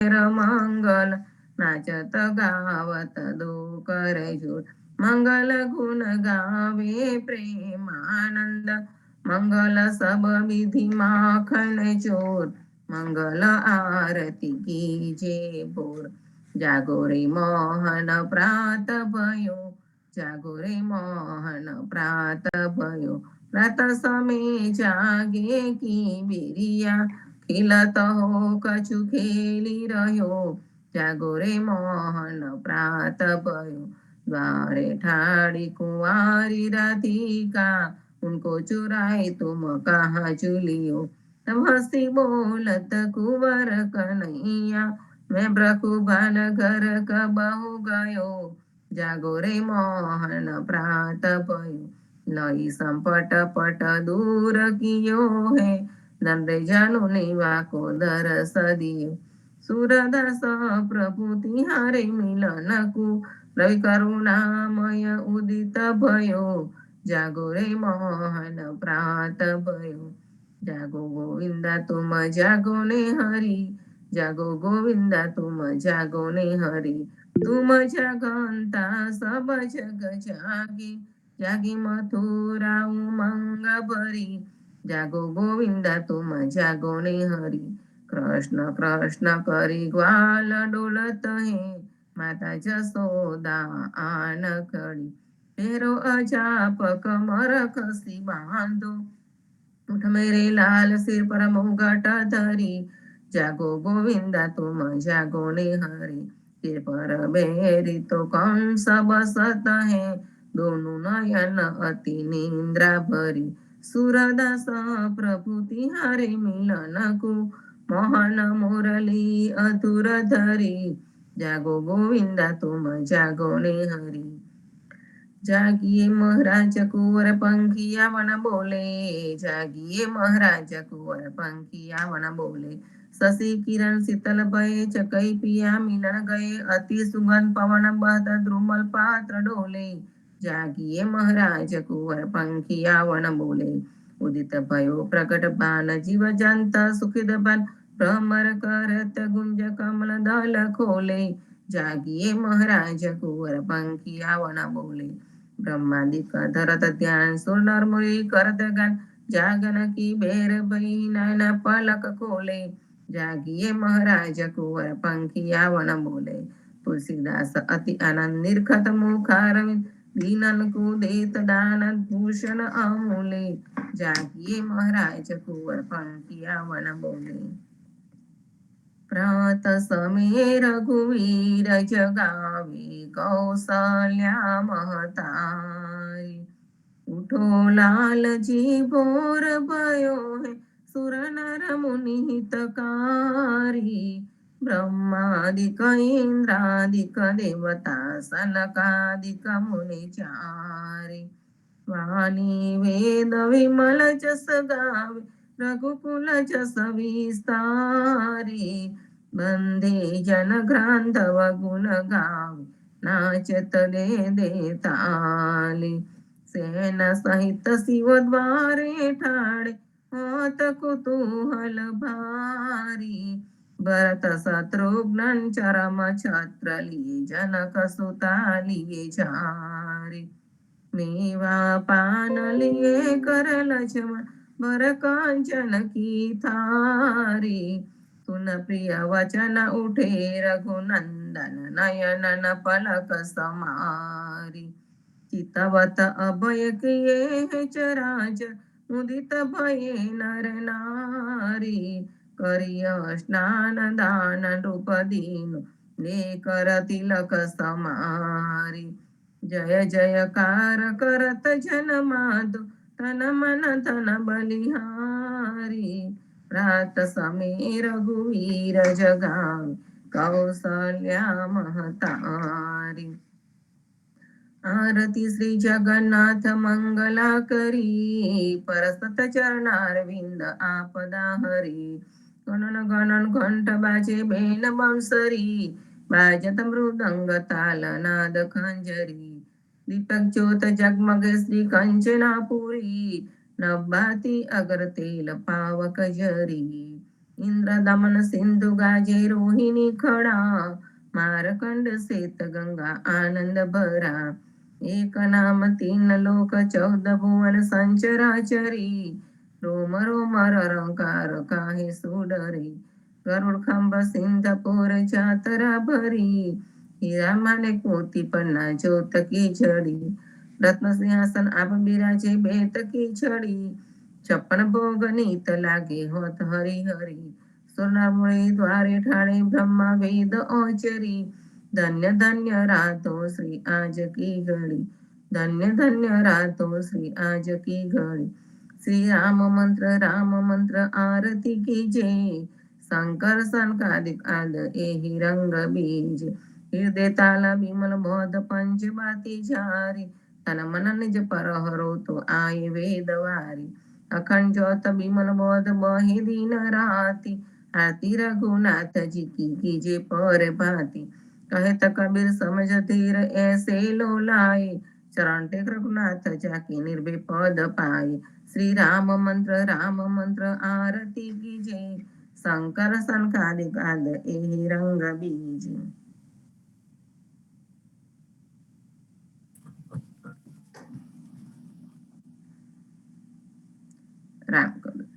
મંગલ નાચત ગાવત દો કરે જોડ મંગલ ગુણ ગાવે પ્રેમાનંદ મંગલ સબ વિધિ માખણ ચોર મંગલ આરતી કીજે ભોર જાગો રે મોહન પ્રાત भयो જાગો રે મોહન પ્રાત भयो પ્રાત સમે જાગે કી બેરિયા ખिलत हो कछु खेली रहो जागो रे मोहन प्रात भयो द्वारे ठाड़ी कुंवारी राधिका उनको चुराए तुम कहाँ चुलियो तब हंसी बोलत कुंवर कन्हैया मैं ब्रखुबान घर कबहु गयो जागो रे मोहन प्रात भयो लई संपट पट दूर कियो है नंदे जानु नेवा को दरस दियो सूरदास प्रभु तिहारे मिलन को रवि करुणामय उदित भयो जागो रे मोहन प्रात भयो जागो गोविंदा तुम जागो ने हरि जागो गोविंदा तुम जागो ने हरि तुम जगंता सब जग जागे जागी मथुरा उमंग भरी जागो गोविंदा तुम जागो ने हरि कृष्ण कृष्ण करी ग्वाल डोलत है माता जसोदा आन खड़ी तेरो अजाप कमर कसी बांधो उठ मेरे लाल सिर पर मुगट धरी जागो गोविंदा तुम जागो ने हरि सिर पर बेरी तो कंस बसत है दोनों नयन अति निंद्रा भरी सूरदास प्रभु तिहारे मिलन को मोहन मुरली अधुर धरी जागो गोविंदा तुम जागो ने हरि जागिए महाराज कुंवर पंखिया वन बोले जागिए महाराज कुंवर पंखिया वन बोले शशि किरण शीतल भय चकई पिया मिलन गए अति सुगंध पवन बहत द्रुमल पात्र डोले जागिए महाराज कुंवर पंखिया वन बोले उदित भयो प्रकट बान जीव जंत सुखिद बन भ्रमर करत गुंज कमल दल खोले जागिए महाराज कुंवर पंखिया वन बोले ब्रह्मादिक धरत ध्यान सुनर मुनि करत गन जागन की बेर भई नैन पलक खोले जागिए महाराज कुंवर पंखिया वन बोले तुलसीदास अति आनंद निर्खत मुखारविंद दीनन को देत दान भूषण अमूले जागिए महाराज कुंवर पंखिया वन बोले प्रात समय रघुवीर जगावे कौशल्या महतारी उठो लाल जी भोर भयो है सुर नर मुनि हितकारी ब्रह्मादिक इंद्रादिक देवता सनकादिक मुनि चारी वाणी वेद विमल जस गावे रघुकुल जस विस्तारी बंदे जन ग्रांधव गुण गावे नाचत दे ताली सेन सहित शिव द्वारे ठाड़े होत कुतूहल भारी भरत शत्रुघ्न चरम छत्र लिए जनक सुता लिए झारी मेवा पान लिए कर लक्ष्मण भर कांचन की थारी सुन प्रिय वचन उठे रघुनंदन नयन न पलक समारी चितवत अभय किए है चराचर मुदित भये नर नारी करिय स्नान दान रूप दीन लेकर तिलक समारी जय जयकार करत जन माधु तन मन धन बलिहारी रात समय रघुवीर जगावे कौशल्या महतारी आरती श्री जगन्नाथ मंगला करी परसत चरणारविंद आपदा हरी गणन गणन घंट बाजे बेन बंसरी बाजत मृदंग ताल नाद खंजरी दीपक ज्योत जगमग श्री कंचनापुरी नभाती अगर तेल पावक जरी इंद्र दमन सिंधु गाजे रोहिणी खड़ा, मारकंड श्वेत गंगा आनंद भरा। एक नाम तीन लोक 14 भुवन संचराचरी, रोम रोम रंकार काहे सुडरे। गरुड खंब सिंध पोर चातरा भरी, हीरा माणिक मोती पन्ना ज्योत की छड़ी। रत्न सिंहासन आप बिराजे बेत की छड़ी, 56 भोग नीत लागे होत हरि हरि। सोनामुळे द्वारे ठाणे ब्रह्मा वेद औचरी, धन्य धन्य रातो श्री आज की घड़ी, धन्य धन्य रातो श्री आज की घड़ी। श्री राम मंत्र आरती की जय, शंकर सनकादिक आद एहि रंग बीज। हृदय ताला विमल बोध पंच बाती झारी, तन मन निज पर हरो तो आए वेद वारी। अखंड ज्योत विमल बोध बहि दिन राति, आरती रघुनाथ जी की कीजे पर भांति। कहे त कबीर समझ धीर ऐसे लो लाए, चरण टेक रघुनाथ जाके निर्भय पद पाए। श्री राम मंत्र आरती की जय, शंकर सनकादिक आद एहि रंग बीज। राम कबीर।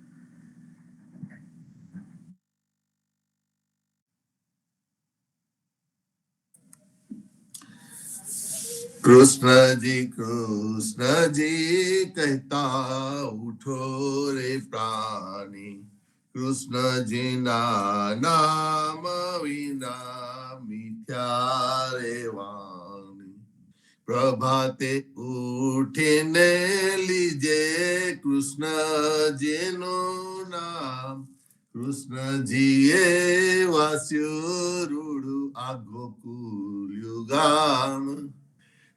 कृष्ण जी कहता उठो रे प्राणी, कृष्ण जी ना नाम विना मिथ्या रे वाणी। प्रभाते उठीने लीजे कृष्ण जी नो नाम, कृष्ण जी ये वास्युरुडु आगोकुल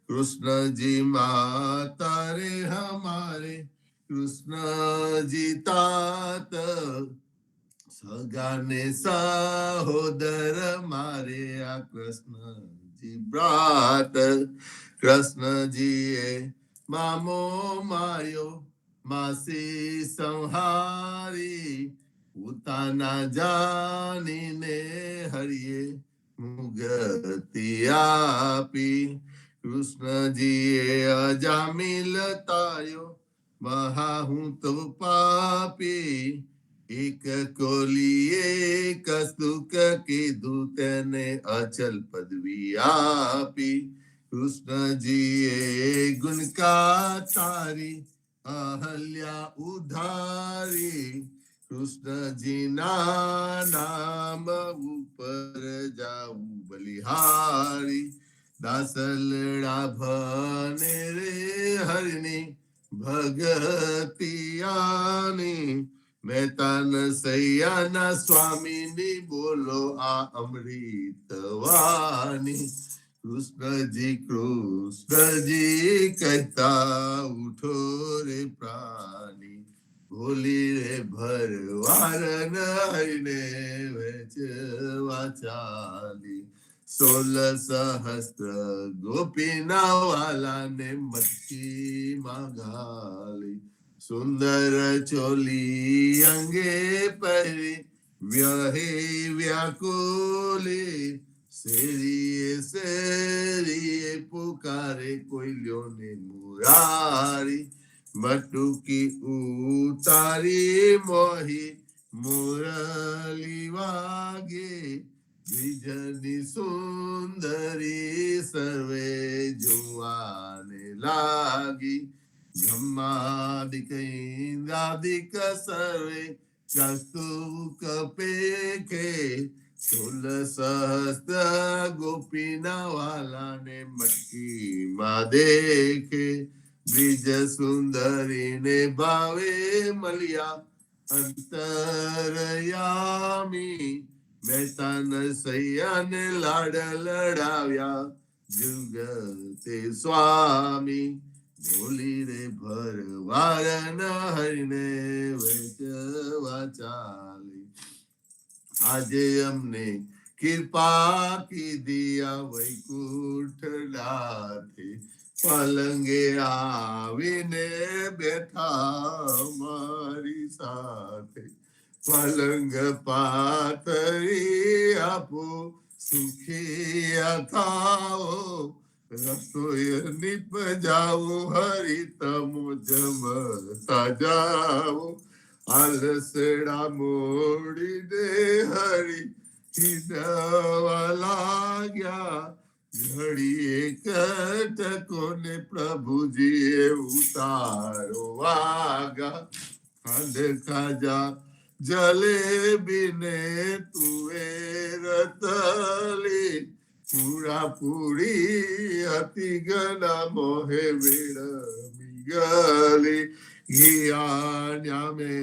कृष्ण जी माता रे हमारे, कृष्ण जी तात, सगाने सहोदर मारे आ कृष्ण जी ब्रात। कृष्ण जी मामो मायो मासी संहारी, उताना जानी ने हरिये मुगति आपी। कृष्ण जी अजामिल तायो, महा हूं तो पापी। एक कोलिए कस्तुक के दूत ने अचल पदवी आपी। कृष्ण जी गुण का तारी, अहल्या उधारी। कृष्ण जी ना नाम ऊपर जाऊ बलिहारी। दासलड़ा भने रे हरिणी, भगतियानी। मेहतान सैयाना स्वामीनी, बोलो आ अमृत वाणी। कृष्ण जी कहता उठो रे प्राणी, भोली रे भरवार नयने वेच वाचाली। 16 सहस्त्र गोपीना वाला ने मटकी मागाली। सुंदर चोली अंगे पहरी, व्याहे व्याकुली। सेरिए सेरिए पुकारे कोयलियों ने मुरारी। मटुकी उतारी मोही मुरली वागे। विजनी सुंदरी सर्वे जुआने लागी। ब्रह्मादिक इंद्रादिक सर्वे कस्तुक पेखे। 16 सहस्त्र गोपीना वाला ने मटकी माँ देखे। ब्रिज सुंदरी ने भावे मलिया अंतरयामी। मेहतान सैया ने लाड लड़ाव्या जुगते स्वामी। बोली रे भरवार न हरिने वेच वाचाली। आज हमने कृपा की दिया वैकुंठ लाथे। पलंगे आवीने बैठा हमारी साथे। પલંગ પાથરી આપો, સુખી થાઓ, રસોઈ નિપજાવો, હરી તમો જમતા જાઓ, આલસડા મોડી દે હરી હિડવા લાગ્યા, ઘડીએ કટકોને પ્રભુજીએ ઉતારો વાગા, ખાંડ ખાજા જલેબી ને તુવેર તલી, પૂરા પૂરી હતી ગના મોહે વેળમી ગલી, ઘિયા મે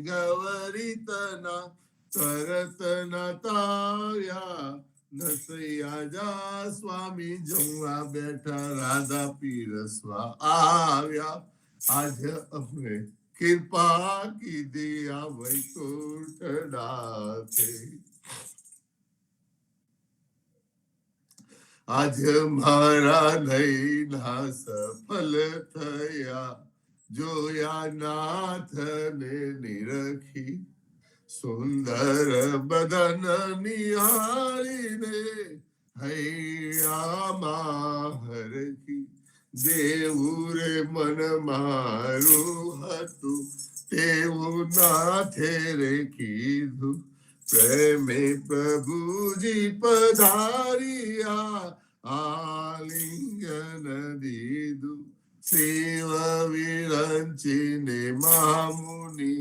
ગવરી તના તરત ના તાવ્યા, નસૈયા જા સ્વામી જમવા બેઠા, રાધા પીરસવા આવ્યા, આજ અમે કૃપા કીધી આ વૈકુંઠ નાથે, આજ મારા નૈના સફલ થયા, જોયા નાથને નિરખી, સુંદર બદન નિહાળીને હૈયામાં હરખી, દેવું રે મન મારું હતું, તેવું નાથે રે કીધું, પ્રેમે પ્રભુજી પધારિયા, આલિંગન દીધું, શિવ વિરંચીને મામુનિ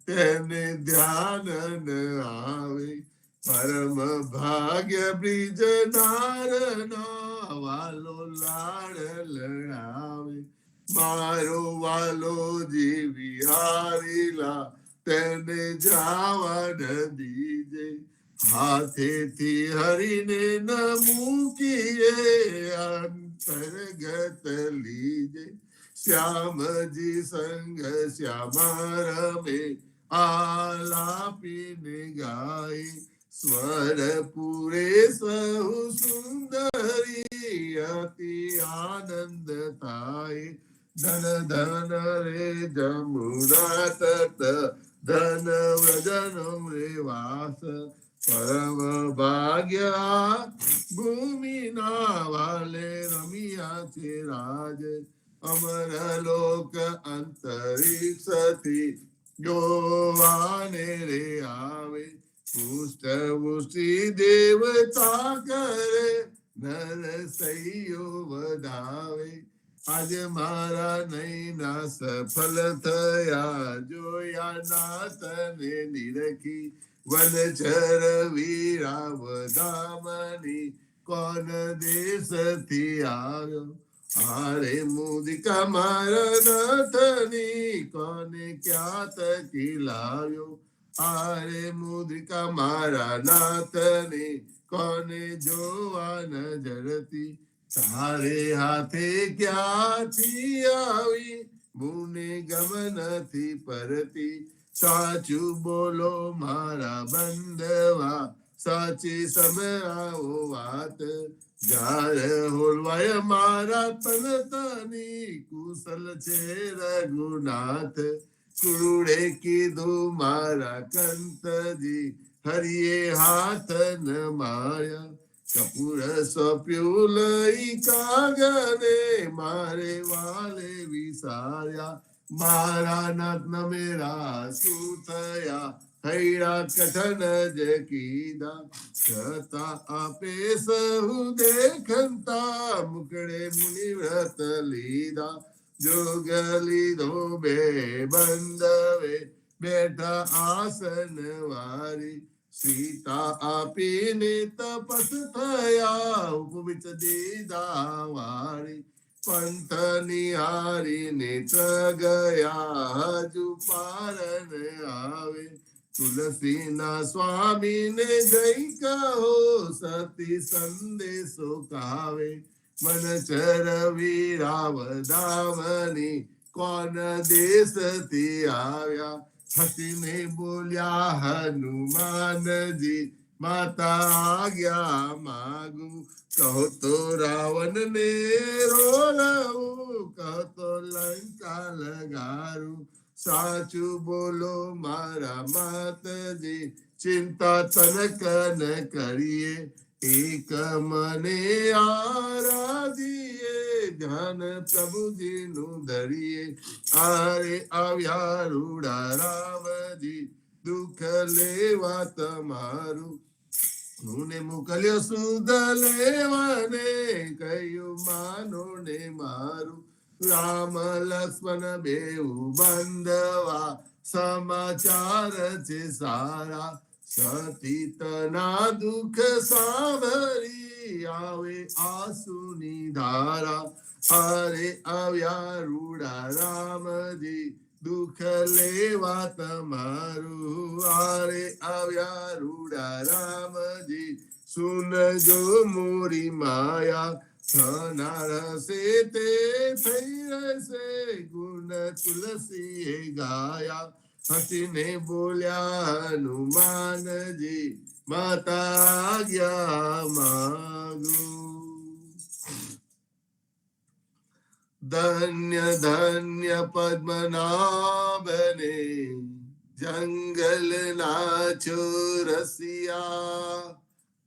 તેને ધ્યાન ન આવે, પરમ ભાગ્ય બ્રિજ નારના વાલો લાડ લડાવે, મારો વાલો જીવી હારીલા તેને જાવા ન દીજે, હાથેથી હરીને ન મૂકીએ અંતર્ગત લીજે, શ્યામજી સંગ શ્યામા રમે આલાપીને ગાય, સ્વર પૂરે સહુ સુંદરી અતિ આનંદ થાય, ધન ધન રે જમુના તટ ધન વ્રજન રે વાસ, પરમ ભાગ્ય ભૂમિના વાલે રમિયા છે રાજ, અમર લોક અંતરિક્ષથી જોવાને રે આવે, પુષ્ટ પુષ્ટિ દેવતા કરે નર સૈયો વધાવે, આજે મારા નૈના સફલ થયા, જોયા નાથને નિરખી, વનચર વીરા વધામણી કોન દેશથી આવ્યો, આરે મુદિકા મારા નાથની કોને ક્યાં તકી લાવ્યો, આરે મુદિકા મારા નાથની કોને જોવા નજરતી, તારે હાથે ક્યાંથી આવી મુને ગમનથી પરતી, સાચું બોલો મારા બંધવા, સાચી સમરાવો વાત, જાર હોલવાય મારા તન તની કુશલ છે રઘુનાથ, કુરુડે કીધું મારા કંતજી હરિએ હાથ ન માર્યા, કપૂર સોંપ્યું લઈ કાગને મારે વાલે વિસાર્યા, મારા નાથ મેરા શું થયા હૈરા કથન જ કીધા, છતાં આપે સહુ દેખંતા મુકડે મુનિ વ્રત લીધા, જોગ લીધો બે બંધવે બેઠા આસન વારી, સીતા આપીને તપસ થયા ઉપવિત દીધા વારી, પંથ નિહારીને ગયા હજુ પાર ન આવે, તુલસીના સ્વામીને જઈ કહો સતી સંદેશો કાવે, વનચર વીરા વધામણી કોન દેશથી આવ્યા, હસીને બોલ્યા હનુમાનજી માતા આજ્ઞા માગું, કહો તો રાવણ ને રોલવું, કહો તો લંકા લગારું, સાચું બોલો મારા માતજી, ચિંતા તનક ન કરીએ, એક મને આરાધીએ, ધ્યાન પ્રભુજીનું ધરીએ. આરે આવ્યા રૂડા રામજી, દુઃખ લેવા તમારું. હું મોકલ્યો સુધ લેવાને, કહ્યું માનો ને મારું. રામ લક્ષ્મણ બેઉ બંધવા, સમાચાર છે સારા. સતીતના દુઃખ સાવરી, આવે આંસુની ધારા. અરે આવ્યા રૂડા રામજી, દુઃખ લેવા તમારું. આરે આવ્યા રૂડા રામજી, સુનજો મોરી માયા. થનાર હશે તે થઈ રહેશે, ગુણ તુલસીએ ગાયા. હસીને બોલ્યા હનુમાનજી, માતા આજ્ઞા માગું. ધન્ય ધન્ય પદ્મનાભને, જંગલના ચોરસિયા.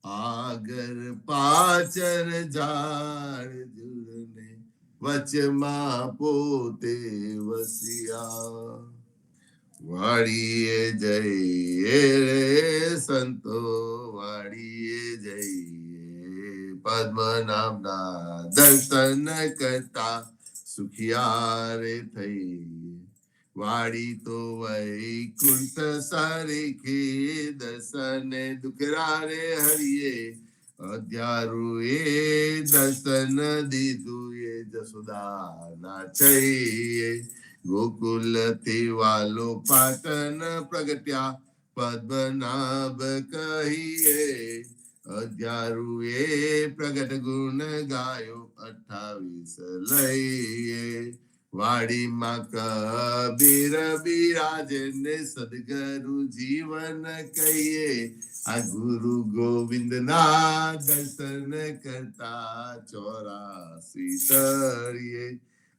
આગર પાછળ ઝાડ ઝૂડને, વચમાં પોતે વસિયા. વાડીએ જઈએ રે સંતો, વાડીએ જઈએ, પદ્મનાભના દર્શન કરતા સુખિયા રે થઈ. વાડી તો વૈકુંઠ સારીખી, દર્શને દુખરા રે હરિએ. અધ્યારું એ દર્શન દીધું, એ જસોદા ના ચઈએ. ગોકુલ થી વાલો પાટન પ્રગટ્યા, પદ્મનાભ કહીએ. અધ્યારું એ પ્રગટ ગુણ ગાયો, 28 લઈએ. વાડીમાં કબીર બિરાજે ને, સદગુરુ જીવન કહીએ. આ ગુરુ ગોવિંદ ના દર્શન કરતા 84 તરીએ.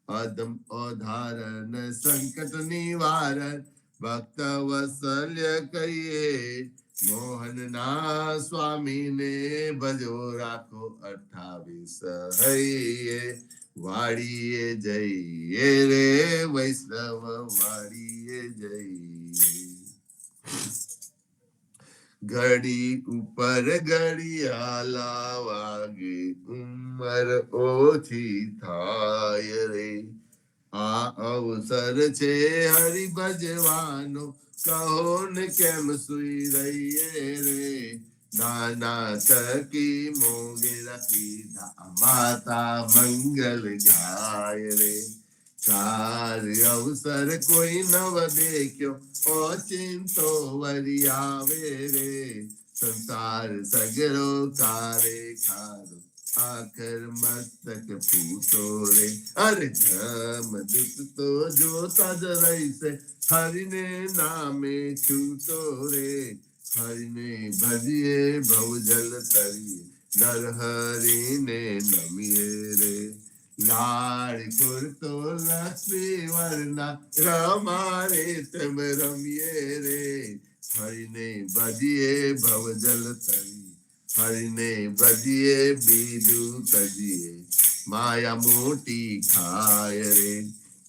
અદમ અધારણ સંકટ નિવારણ, ભક્ત વત્સલ્ય કહીએ. મોહન ના સ્વામીને ભજો રાખો, 28 હૈયે. વાડીએ જઈએ રે વૈષ્ણવ, વાડીએ જઈએ. ઘડી ઉપર ઘડિયાળા વાગે, ઉંમર ઓછી થાય રે. આ અવસર છે હરિ ભજવાનો, કહો ને કેમ સુઈ રહીએ રે. નાના થકી મોગેરા કીધા, માતા મંગલ ગાય રે. સારી અવસર કોઈ નવ દેખ્યો, ઓચિંતો વરી આવે રે. સંસાર સગરો તારે ખાધો, આખર મસ્તક ફૂટો રે. અરે ધમ દુત તો જોતા જ રહીશે, હરિને નામે છૂટો રે. હરિને ભજીએ ભવજલ તરીએ, નર હરિને નમીએ રે. લાડ કરતો લક્ષ્મી વર્ણા, રમારે તેમ રમીએ રે. હરિને ભજીએ ભવજલ તરીએ, હરિને ભજીએ બીજું તજીએ. માયા મોટી ખાય રે.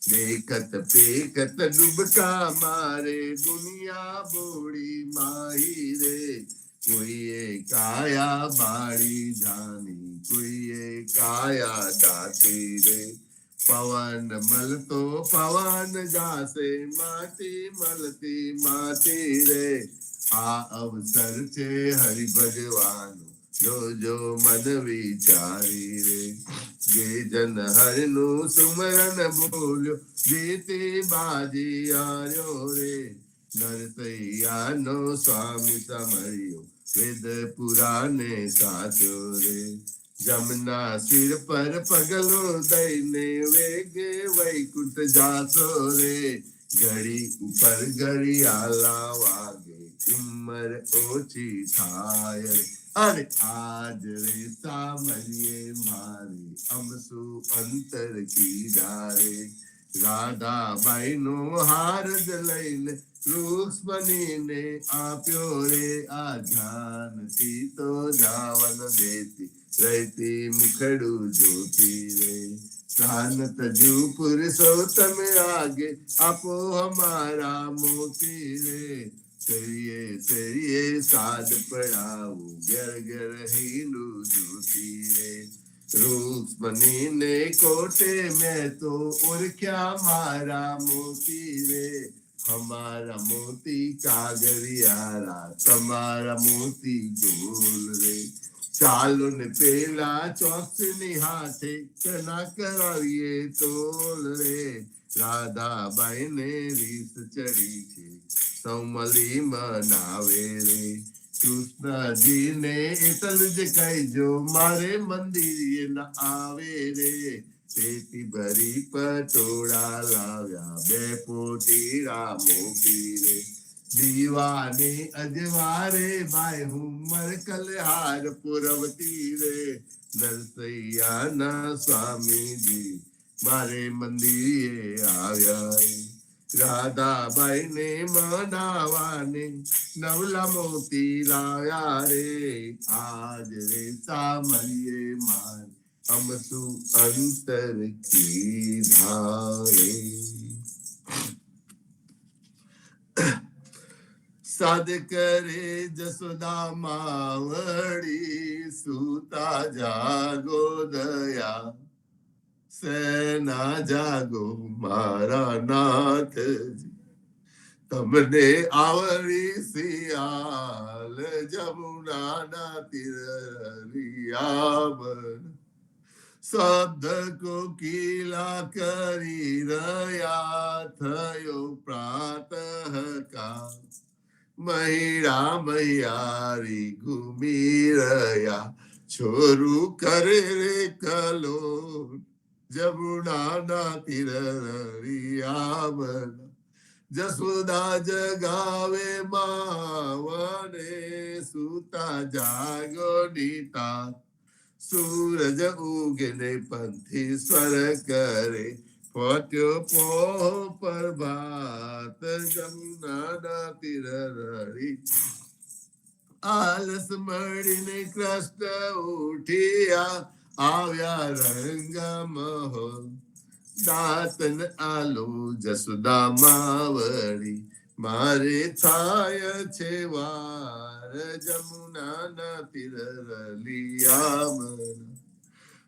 દેખત પેખત ડૂબકા મારે, દુનિયા બોડી માહી રે. કોઈએ કાયા બાળી જાની, કોઈએ કાયા દાતી રે. પવન મળતો પવન જાશે, માટી મળતી માટી રે. આ અવસર છે હરિ ભજવાનો, જોજો મન વિચારી રે. જે જન હરિનું સુમરન બોલ્યો, જીતી બાજી આવ્યો રે. નરસૈયાનો સ્વામી સમર્યો, વેદ પુરાને સાચો રે. જમના સિર પર પગલો દઈને, વેગે વૈકુંઠ જાતો રે. ઘડી ઉપર ઘડિયાળા વાગે, ઉંમર ઓછી થાય રે. અરે આજ રે સામરીએ મારે, અમસુ અંતર કીધા રે. રાધાબાઈ નો હાર જ લઈને રૂક્ષ્મણીને આપ્યો રે. આ જાનકી તો જાવન દેતી રહેતી મુખડું જોતી રે. કાનત જુ પુરુષોત્તમ આગે આપો હમારા મોતી રે. સરિયે સરિયે સાદ પડાવું ઘર ઘર હિંડું જોતી રે. રૂક્ષ્મણી ને કોટે મેં તો ઓળખ્યા મારા મોતી રે. હમારા મોતી કાગરિયારા તમારા મોતી ગોલ રે. ચાલો ને પેલા ચોકની હાથે કના કરાવીએ તોલ રે. રાધાબાઈ ને રીસ ચડી છે સૌમલી મનાવે રે. કૃષ્ણજી ને એટલ જ કહેજો મારે મંદિર ન આવે રે. પેટી ભરી પટોળા લાવ્યા 2 પોતીરા મોતી રે. દીવાને અજવારે ભાઈ હુમર કલહાર પુરવતી રે. નરસૈયા ના સ્વામીજી મારે મંદિરે આવ્યા રે. રાધાબાઈ ને મનાવાને નવલા મોતી લાવ્યા રે. આજ રે સામયે માર અમસુ અંતર કી ધારે. સાદ કરે જસોદા માવડી સુતા જાગો દયા. સેના જાગો મારા નાથજી તમને આવડી સિયાલ જમુના ના તીરિયામણ. શબ્દ કોકિલા કરી રહ્યા થયો પ્રાતઃ કાળ. મહિડા મૈયારી ઘૂમી રહ્યા છોરું કરે રે કલોલ. જમુના ના તીરિયામણ. જસોદા જગાવે માવને સુતા જાગો નીતા. સૂરજ ઉગને પંથી સ્વર કરે ફોટ્યો પોહ પ્રભાત. જમુના ના તીર આલસ મળીને કૃષ્ણ ઉઠ્યા આવ્યા રંગ મહોલ. દાતન આલો જસોદા માવડી મારે થાય છે વાર. જમુના ના તીરિયામણ.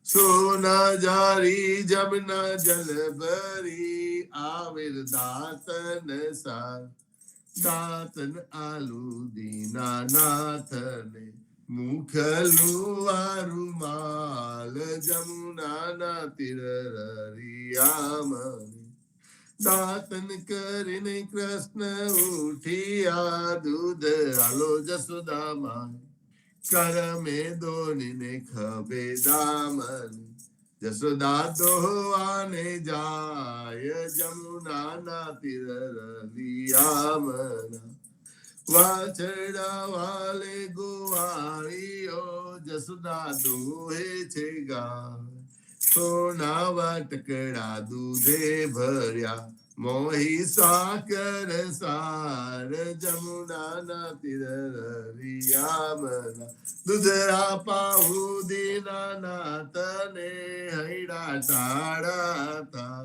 સોના જારી જમના જલ ભરી આવેલ દાતન સાર. દાતન આલુ દીનાનાથને મુખલું રૂમાલ. જમુના ના તીરિયામણ. દાતન કરીને કૃષ્ણ ઉઠ્યા દૂધ આલો જસોદામાં. કરમે દોડીને ખભે દામન. જસોદા દોવાને જાય જમુના ના તીરિયામણ. વાછડા વાલે ગોવાળીઓ જસોદા દોહે છે ગાય. સોના વાટકડા દૂધે ભર્યા મોહી સાકર સાર. જમુના ના તીરિયામણ. દૂધરા પાઉ દીના નાથને હૈડા ટાળા હતા.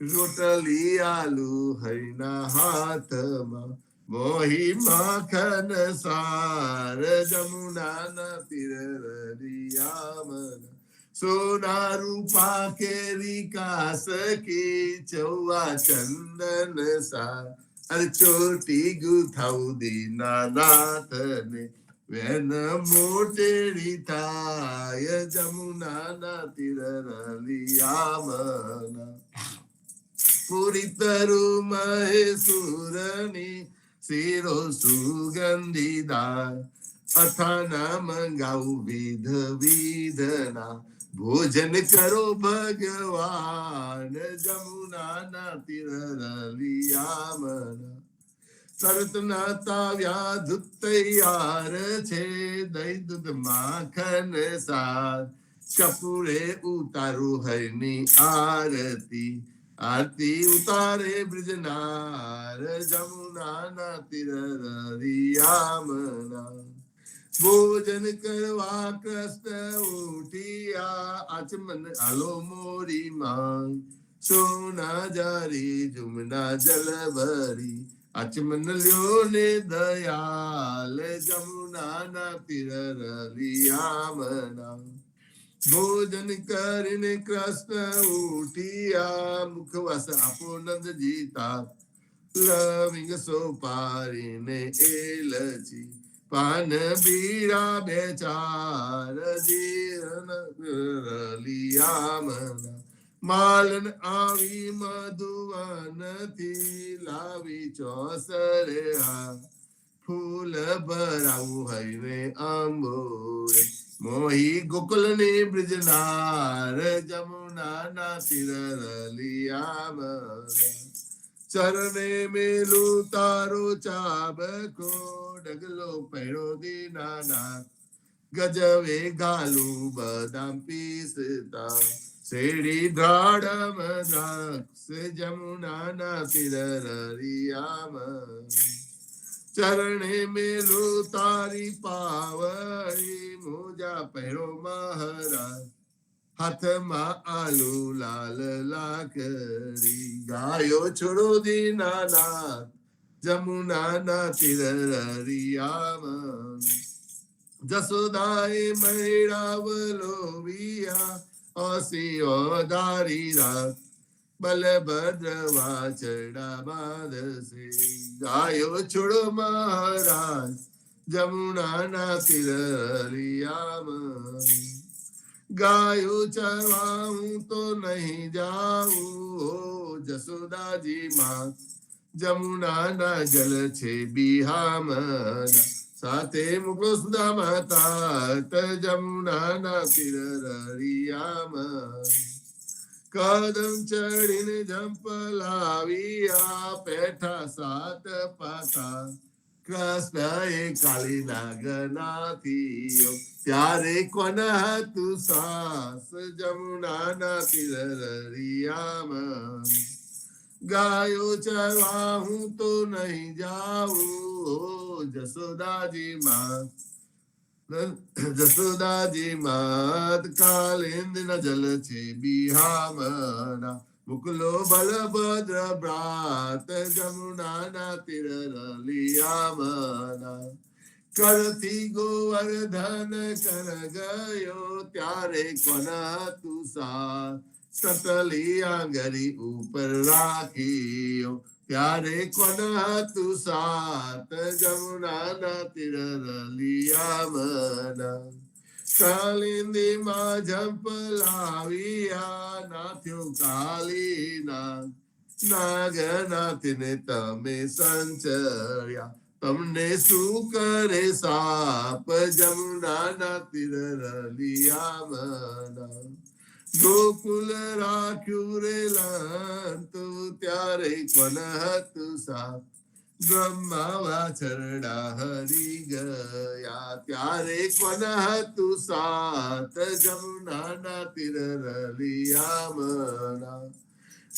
રોટલી આલુ હૈના હાથમાં મોહી માખન સાર. જમુના ના તીરિયામણ. સોના રૂપા કે વિકાસ કી 54 ચંદન સાર. અરે ચોટી ગુથાઉ દીનાનાથને વેન મોટેડી થાય. જમુના ના તીરિયામણ. પૂરી તરુ મહેસુરની શિરો સુગંધીદાર. અથાના મંગાવું વિધ વિધના ભોજન કરો ભગવાન. જમુના ના તીરિયામણ. તરત ના તાવ્યા દૂધ તૈયાર છે દહીં દૂધ માખન સાર. કપૂરે ઉતારું હરની આરતી આરતી ઉતારે બ્રિજનાર જમુનાના તીર રળિયામણા ભોજન કરવા કૃષ્ણ ઉઠિયા આચમન આલો મોરી માં સોના જારી જુમના જલ ભરી આચમન લ્યો ને દયાલ જમુનાના તીર રળિયામણા ભોજન કરીને કૃષ્ણ ઉઠિયા મુખવાસ આપો નંદજી તા લવિંગ સોપારીને એલચી પાન બીરા બે ચાર જીરન રલિયામણા માલન આવી મધુવનથી લાવી ચોસરે આ ફૂલ ભરાવું હૈવે આંબોરે મોહી ગોકુલ ની બ્રિજનાર જમુના ના તીર રલિયામણા ચરણે મેલું તારો ચાબકો ડગલો પહેરો દીનાનાથ ગજવે ગાલું બદામ પીસતા શેરડી દ્રાડમ દ્રાક્ષ જમુના ના તીર રળિયામણા ચરણે મેલું તારી પાવડી મોજા પહેરો મહારાજ હાથમાં આલુ લાલ લાકડી ગાયો છોડો દીનાનાથ જમુના ના તીર રળિયામણા જસોદાએ મહિડાવલોવિયા ઓસિયો દારી રાત બલભદ્ર વાછડા બાંધશે ગાયો છોડો મહારાજ જમુના ના તીર રળિયામણા ગાયો ચરવા હું તો નહીં જાઉં જસોદાજી માં જમુના ના જલ છે બિહામણા સાથે મુકલો સુદા માતા જમુના ના તીર રળિયામણા કદમ ચડીને જંપલાવ્યા પેઠા સાત પાતા કૃષ્ણએ કાળી નાગનાથી ત્યારે કોન હતું સાસ જમુના ના તીર રળિયામણા ગાયો ચરવા હું તો નહીં જાઉં જસોદાજી માત કાલિંદ ન જલ છે બિહામણા મુકલો બલભદ્ર ભ્રાત જમુના ના તીર રળિયામણા કરથી ગોવર્ધન કર ગયો ત્યારે કોન હતું સા સતલી આંગરી ઉપર રાખ્યો ત્યારે કોન હતું સાત જમુના ના તીર રળિયામણા કાલિંદી માં જંપલાવ્યા નાથ્યો કાલીના નાગનાથને તમે સંચર્યા તમને શું કરે સાપ જમુના ના તીર રળિયામણા ગોકુલ રાખ્યું રે લાંતું ત્યારે કોન હતું સાપ બ્રહ્મા વાછરડા હરી ગયા ત્યારે કોન હતું સાત જમુના ના તીર રળિયામણા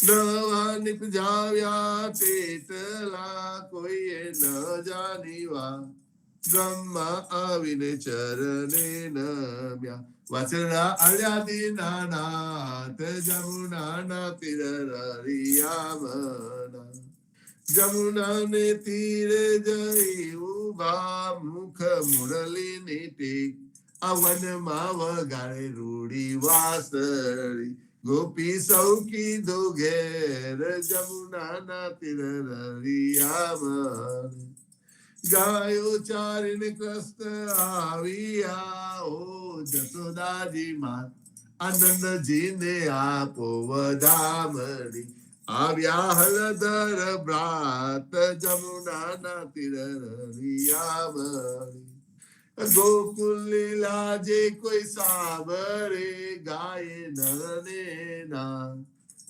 નવા નિપજાવ્યા તેટલા કોઈએ ન જાણીવા બ્રહ્મા આવીને ચરણે નમ્યા વાછરડા આલ્યા દીનાનાથ જમુના ના તીર રળિયામણા જમુના ને તીરે જઈ ઉભા મુખ મુરલી ની ટેક આ વનમાં વગાડે રૂડી વાસળી ગોપી સૌ કીધો ઘેર જમુના ના તીર રળિયામણા ગાયો ચારીને કૃષ્ણ આવ્યા ઓ જસોદાજી માં આનંદજી ને આપો વધામણી આવ્યા હલધર ભ્રાત જમુના ના તીર રળિયામણા ગોકુલ લીલા જે કોઈ સાબરે ગાય નરને ના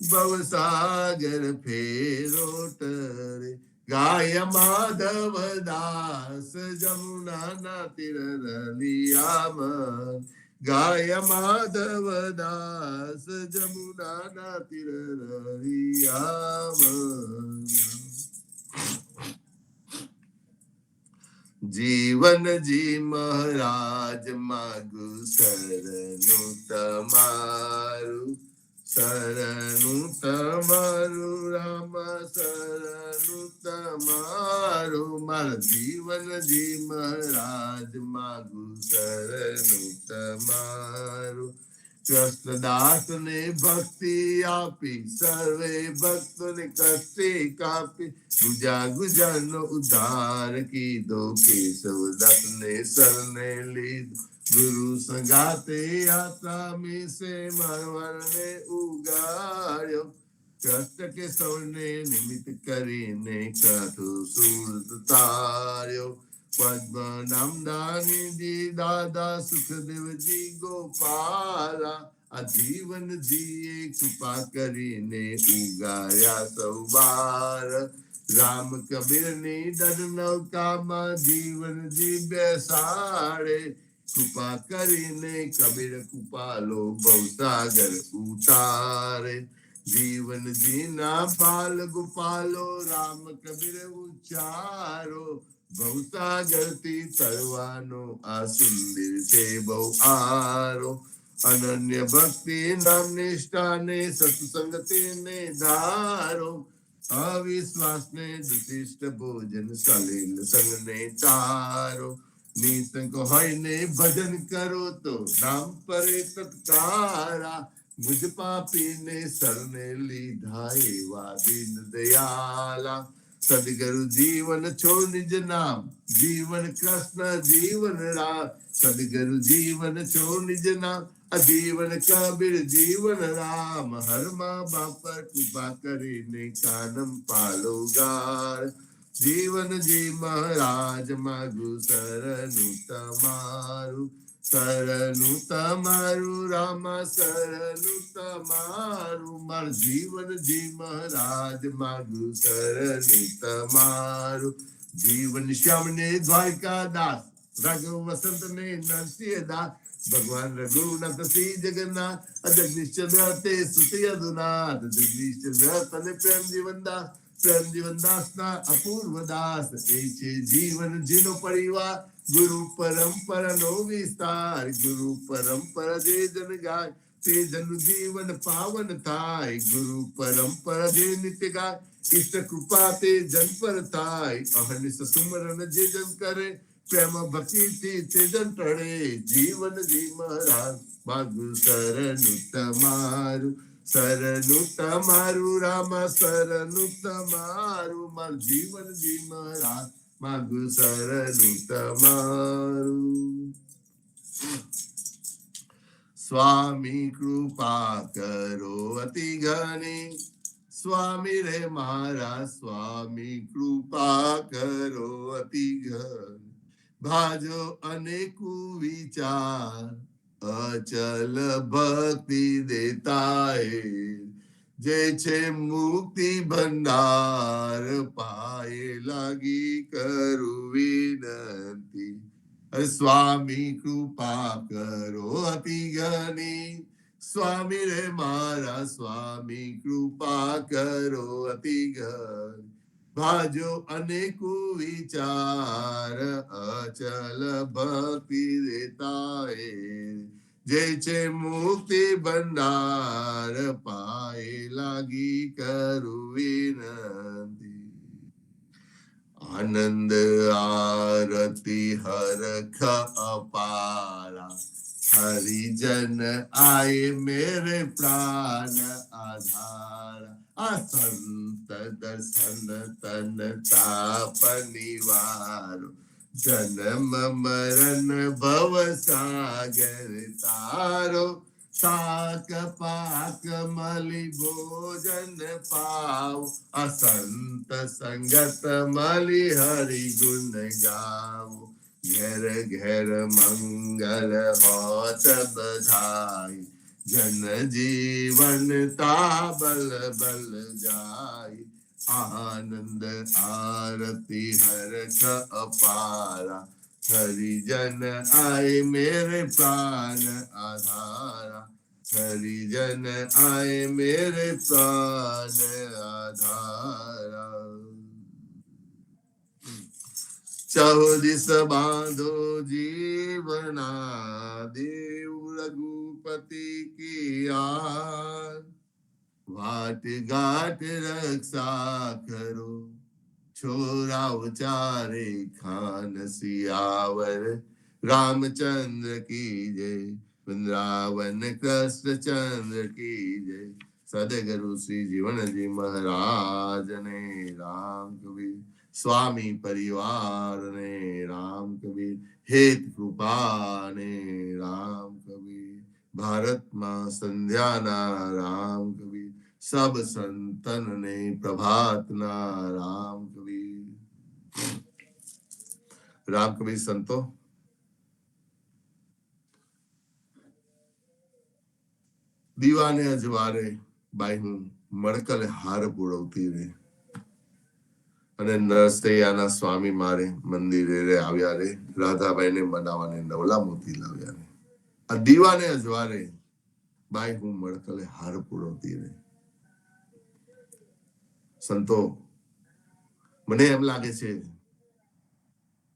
ભવસાગર ફેરો ટરે ગાય માધવ દાસ જમુના ના તીર રળિયામણા ગાય માધવ દાસ જમુના ના તીર રળિયામણા. જીવન જી મહારાજ માગુ શરણું તમારું, શરણું તમારું રામ શરણું તમારું. મારા જીવન જી મહારાજ માગુ શરણું તમારું. કૃષ્ણદાસ ને ભક્તિ આપી, સર્વે ભક્તોને કષ્ટે કાપી, ગુજા ગુજાનો ઉદ્ધાર કીધો, કેશવદાસ ને શરણે લીધો. ગુરુ સંગાતે યાત્રા में से મારવાડને ઉગાડ્યો, કષ્ટ કે સૌને નિમિત્ત કરીને કથુ સુરત તાર્યો. પદ્મનામ દાનીજી દાદા સુખદેવજી ગોપાલા, આ જીવનજીએ કૃપા કરીને ઉગાડ્યા સૌ બાર. રામ કબીરની દડ નૌકામાં જીવનજી બેસાડે, કૃપા કરીને કબીર કૃપાલો ભવસાગર ઉતારે. જીવનજી ના પાલ ગોપાલો રામ કબીર ઉચ્ચારો, ભવસાગર થી તરવાનો આ સુંદર છે બહુ આરો. અનન્ય ભક્તિ નામ નિષ્ઠાને સત્સંગને ધારો, અવિશ્વાસ ને દુશિષ્ટ ભોજન સલીલ સંગને ચારો. નિસંક હોય ને ભજન કરો તો નામ પરે તત્કારા, મુજ પાપી ને શરણે લીધા એવા દીન દયાલા. સદગુરુ જીવન છો નિજ નામ, જીવન કૃષ્ણ જીવન રામ. સદગુરુ જીવન છો નિજ નામ, જીવન કબીર જીવન રામ. હરમાં બાપ કૃપા કરીને કાનમ પાલો ગાળ. જીવનજી મહારાજ માગુ શરણું તમારું, શરણું તમારું રામ શરણું તમારું. માર જીવનજી મહારાજ માગુ શરણું તમારું. જીવન શ્યામ ને દ્વારકા દાસ, રાઘવ વસંત ને નરસિંહ દાસ. ભગવાન રઘુનાથ શ્રી જગન્નાથ, જગદીશ્વર તે સુતી અધુનાથ. જગદીશ્વર તને પ્રેમ જીવન દાસ, પ્રેમ જીવન દાસ ના અપૂર્વ દાસ. એ છે જીવન જીનો પરિવાર, ગુરુ પરંપરા નો વિસ્તાર. ગુરુ પરંપરા જે જન ગાય, તે જન જીવન પાવન થાય. ગુરુ પરંપરા જે નિત્ય ગાય, ઈષ્ટ કૃપા તે જન પર થાય. અહર્નિશ સુમરન જે જન કરે, પ્રેમ ભક્તિ થી તે જન ટળે. જીવન જી મહારાજ માગુ શરણું તમારું, શરણું તમારું રામ શરણું તમારું. માર જીવનજી મહારાજ માગુ શરણું તમારું. સ્વામી કૃપા કરો અતિ ઘણી, સ્વામી રે મારા સ્વામી કૃપા કરો અતિ ઘણી. ભાજો અનેકુ વિચાર, અચલ ભક્તિ દેતા હે. જે છે મુક્તિ ભંડાર, પાયે લાગી કરું વિનંતી. સ્વામી કૃપા કરો અતિ ઘણી, સ્વામી રે મારા સ્વામી કૃપા કરો અતિ ઘણી. ભાજો અનેકુ વિચાર, અચલ ભક્તિ દેતા હે. જે છે મુક્તિ ભંડાર, પાયે લાગી કરું વિનંતી. આનંદ આરતી હરખ અપારા, હરિજન આય મેરે પ્રાણ આધારા. આ સંત દર્શન તન તાપ નિવારો, જન્મ મરણ ભવ સાગર તારો. શાક પાક મલી ભોજન પાવ, અસંત સંગત મલી હરિ ગુણ ગાવો. ઘેર ઘેર મંગલ હોત બધાય, જન જીવન તા બલ બલ જાય. આનંદ આરતી હરખ અપારા, हरिजन आए मेरे प्राण आधारा, हरिजन आए मेरे प्राण आधारा। चाहो दिस बांधो जीवना, देव रघुपति की आन, वाट घाट रक्षा करो, छोरा उचारे खान सियावर, रामचंद्र की जय, वृंदावन कृष्ण चंद्र की जय। सदगुरु श्री जीवन जी महाराज ने, राम कबीर स्वामी परिवार ने, राम कबीर हेत कृपा ने, राम कबीर भारत मां संध्या ना, राम कबीर सब संतन ने प्रभात ना, राम कबीर। राम कबीर संतो દીવાને અજવારે બાઈનું મડકલે હાર પુરવતી રે, અને નરસૈયાના સ્વામી મારે મંદિરે રે આવ્યા રે, રાધાબાઈને મનાવાને નવલા મોતી લાવ્યા રે। આ દીવાને અજવારે બાઈ હું મડકલે હાર પુરવતી રે। સંતો મને એમ લાગે છે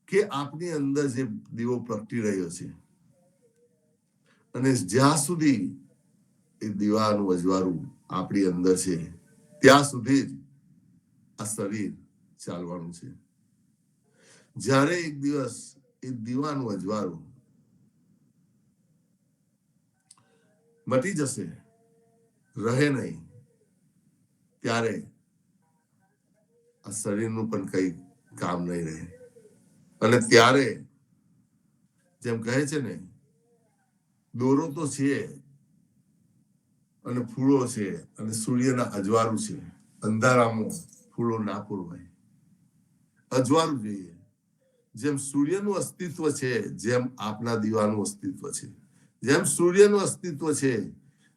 કે આપની અંદર જે દીવો પ્રગટી રહ્યો છે, અને જ્યાં સુધી એ દીવાનું અજવાળું આપણી અંદર છે ત્યાં સુધી જ આ શરીર ચાલવાનું છે। જ્યારે એક દિવસ એ દીવાનું અજવાળું મટી જશે, રહે નહીં, ત્યારે આ શરીરનું પણ કઈ કામ નહીં રહે। અને ત્યારે જેમ કહે છે ને, દોરો તો છે અને ફૂલો છે અને સૂર્યના અજવાળું છે, અંધારામાં ફૂલો ના પૂરવાય, અજવાળું જોઈએ। જેમ સૂર્યનું અસ્તિત્વ છે, જેમ આપના દીવાનું અસ્તિત્વ છે, જેમ સૂર્યનું અસ્તિત્વ છે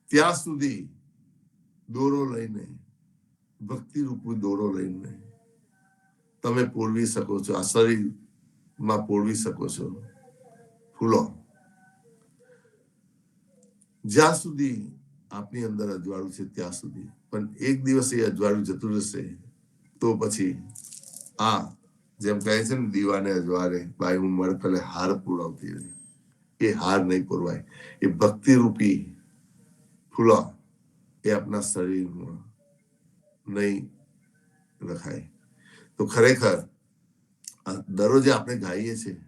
ત્યાં સુધી દોરો લઈને, ભક્તિ રૂપી દોરો લઈને તમે પોરવી શકો છો, આ શરીરમાં પોરવી શકો છો ફૂલો। જ્યાં સુધી આપની અંદર અજવાળું છે ત્યાં સુધી, પણ એક દિવસ એ અજવાળું જતું રહેશે તો પછી આ જેમ કહે છે ને, દીવાને અજવારે બાઈ હું મડકલે હાર પુરાવતી રહી, એ હાર નહીં પુરવાય, એ ભક્તિ રૂપી ફૂલો એ આપના શરીરમાં નહીં રખાય। તો ખરેખર દરરોજ આપણે ગાઈએ છીએ,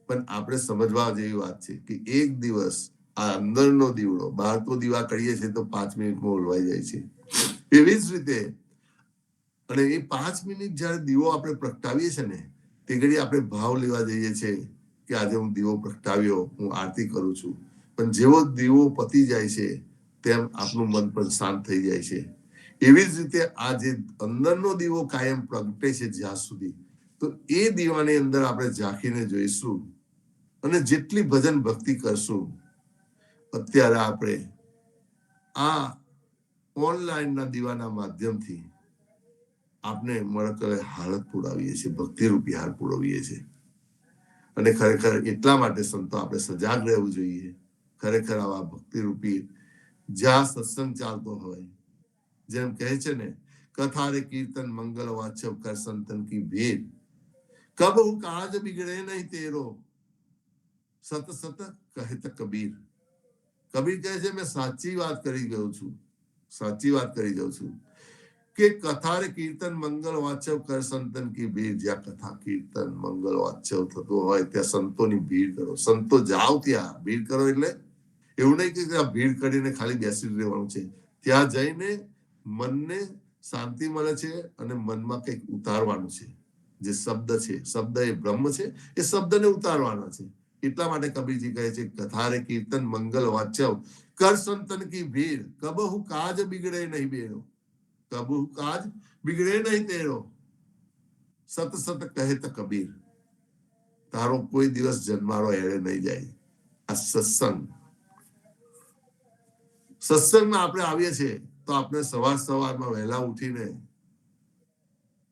પણ આપણે સમજવા જેવી વાત છે કે એક દિવસ આ અંદરનો દીવડો, બહાર તો દીવા કરીએ છીએ તો 5 મિનિટમાં ઓલવાઈ જાય છે, એવી જ રીતે અને એ 5 મિનિટ જ્યારે દીવો આપણે પ્રગટાવીએ છીએ ને, તે ઘડી આપણે ભાવ લેવા જઈએ છીએ કે આજે હું દીવો પ્રગટાવ્યો, હું આરતી કરું છું, પણ જેવો દીવો પતી જાય છે તેમ આપનું મન પણ શાંત થઈ જાય છે। એવી જ રીતે આ જે અંદરનો દીવો કાયમ પ્રગટે છે જ્યાં સુધી, તો એ દીવાની અંદર આપણે ઝાંખીને જોઈશું અને જેટલી ભજન ભક્તિ કરશું, અત્યારે આપણે આ ઓનલાઈનના દીવાના માધ્યમથી આપણે મડકલે હાર પુરાવીએ છીએ, ભક્તિ રૂપી હાર પુરાવીએ છીએ। અને ખરેખર એટલા માટે સંતો આપણે સજાગ રહેવું જોઈએ। ખરેખર આવા ભક્તિ રૂપી જ્યાં સત્સંગ ચાલતો હોય, જેમ કહે છે ને, કથા રે કીર્તન મંગલ વાચવ કર સંતન કી ભેદ, કબ હું કાજ બિગડે નહીં તેરો, સત સત કહેત કબીર। કબીર કહે છે મેં સાચી વાત કરી ગયો છું, સાચી વાત કરી જાઉં છું કે કથા રે કીર્તન મંગલ વાચવ કર સંતન કી ભીડ। જ્યાં કથા કીર્તન મંગલ વાચવ થતો હોય ત્યાં સંતોની ભીડ કરો, સંતો જાઓ ત્યાં ભીડ કરો। એટલે એવું નહીં કે ત્યાં ભીડ કરીને ખાલી બેસી રહેવાનું છે, ત્યાં જઈને મનને શાંતિ મળે છે અને મનમાં કંઈક ઉતારવાનું છે। જે શબ્દ છે, શબ્દ એ બ્રહ્મ છે, એ શબ્દને ઉતારવાના છે। એટલા માટે કબીરજી કહે છે કથા રે કીર્તન મંગલ વાચવ કર સંતન કી ભીડ, કબહુ કાજ બિગડે નહીં બેરો, કબહુ કાજ બિગડે નહીં તેરો, સત સત કહેત કબીર। તારો કોઈ દિવસ જન્મારો એળે નહીં જાય। આ સત્સંગમાં આપણે આવીએ છીએ તો આપણે સવારમાં વહેલા ઉઠીને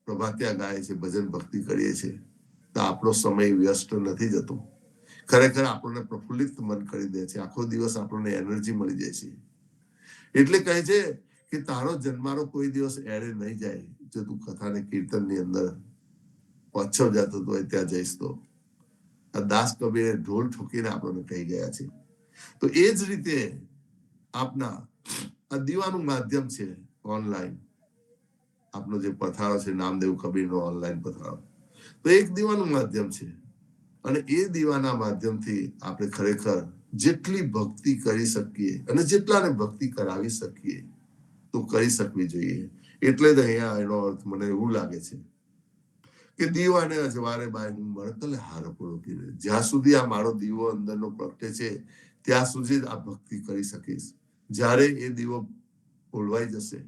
પ્રભાત્યા ગાય છે, ભજન ભક્તિ કરીએ છીએ, તો આપણો સમય વ્યસ્ત નથી જતો. ખરેખર આપણને પ્રફુલ્લિત મન કરી દે છે. આખો દિવસ આપણને એનર્જી મળી જાય છે. એટલે કહે છે કે તારો જન્મારો કોઈ દિવસ એળે નહીં જાય જો તું કથા ને કીર્તન ની અંદર પછો જતો હોય ત્યાં જઈશ તો. આ દાસ કબીરે ઢોલ ઠોકીને આપણને કહી ગયા છે. તો એ જ રીતે આપના આ દીવાનું માધ્યમ છે ઓનલાઈન. આપનો જે પથારો છે નામદેવ કબીરનો ઓનલાઈન પથારો, તો એક દીવાનું માધ્યમ છે. અને એ દીવાના માધ્યમથી આપણે ખરેખર જેટલી ભક્તિ કરી શકીએ અને જેટલાને ભક્તિ કરાવી શકીએ તો કરી શકવી જોઈએ. એટલે જ અહીંયા એનો અર્થ મને એવું લાગે છે કે દીવાને અજવારે બાય હું મળતલે હારો પૂરો. જ્યાં સુધી આ મારો દીવો અંદરનો પ્રગટે છે ત્યાં સુધી જ આ ભક્તિ કરી શકીશ. જ્યારે એ દીવો ઓલવાઈ જશે,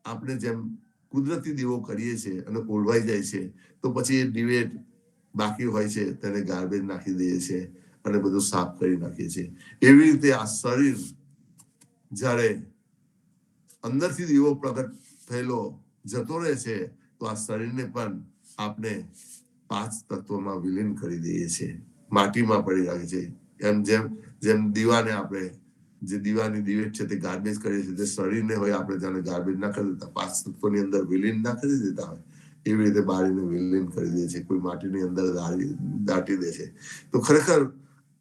આપણે જેમ કુદરતી દીવો કરીએ છીએ અને ઓલવાઈ જાય છે તો પછી એ દીવે બાકી હોય છે તેને ગાર્બેજ નાખી દઈએ છીએ અને બધું સાફ કરી નાખીએ છીએ. એવી રીતે આ શરીર જ્યારે અંદરથી દીવો પ્રગટ થયેલો જતો રહે છે તો આ શરીરને પણ આપણે 5 તત્વોમાં વિલીન કરી દઈએ છીએ, માટીમાં પડી રાખે છે. એમ જેમ દીવાને આપણે જે દીવાની દિવેટ છે તે ગાર્બેજ કરીએ છીએ, તે શરીરને હોય આપણે જાણે ગાર્બેજ ના કરી દેતા, 5 તત્વોની અંદર વિલીન ના કરી દેતા હોય એવી રીતે બાળીને વિલીન કરી દે છે, કોઈ માટીની અંદર દાટી દે છે. તો ખરેખર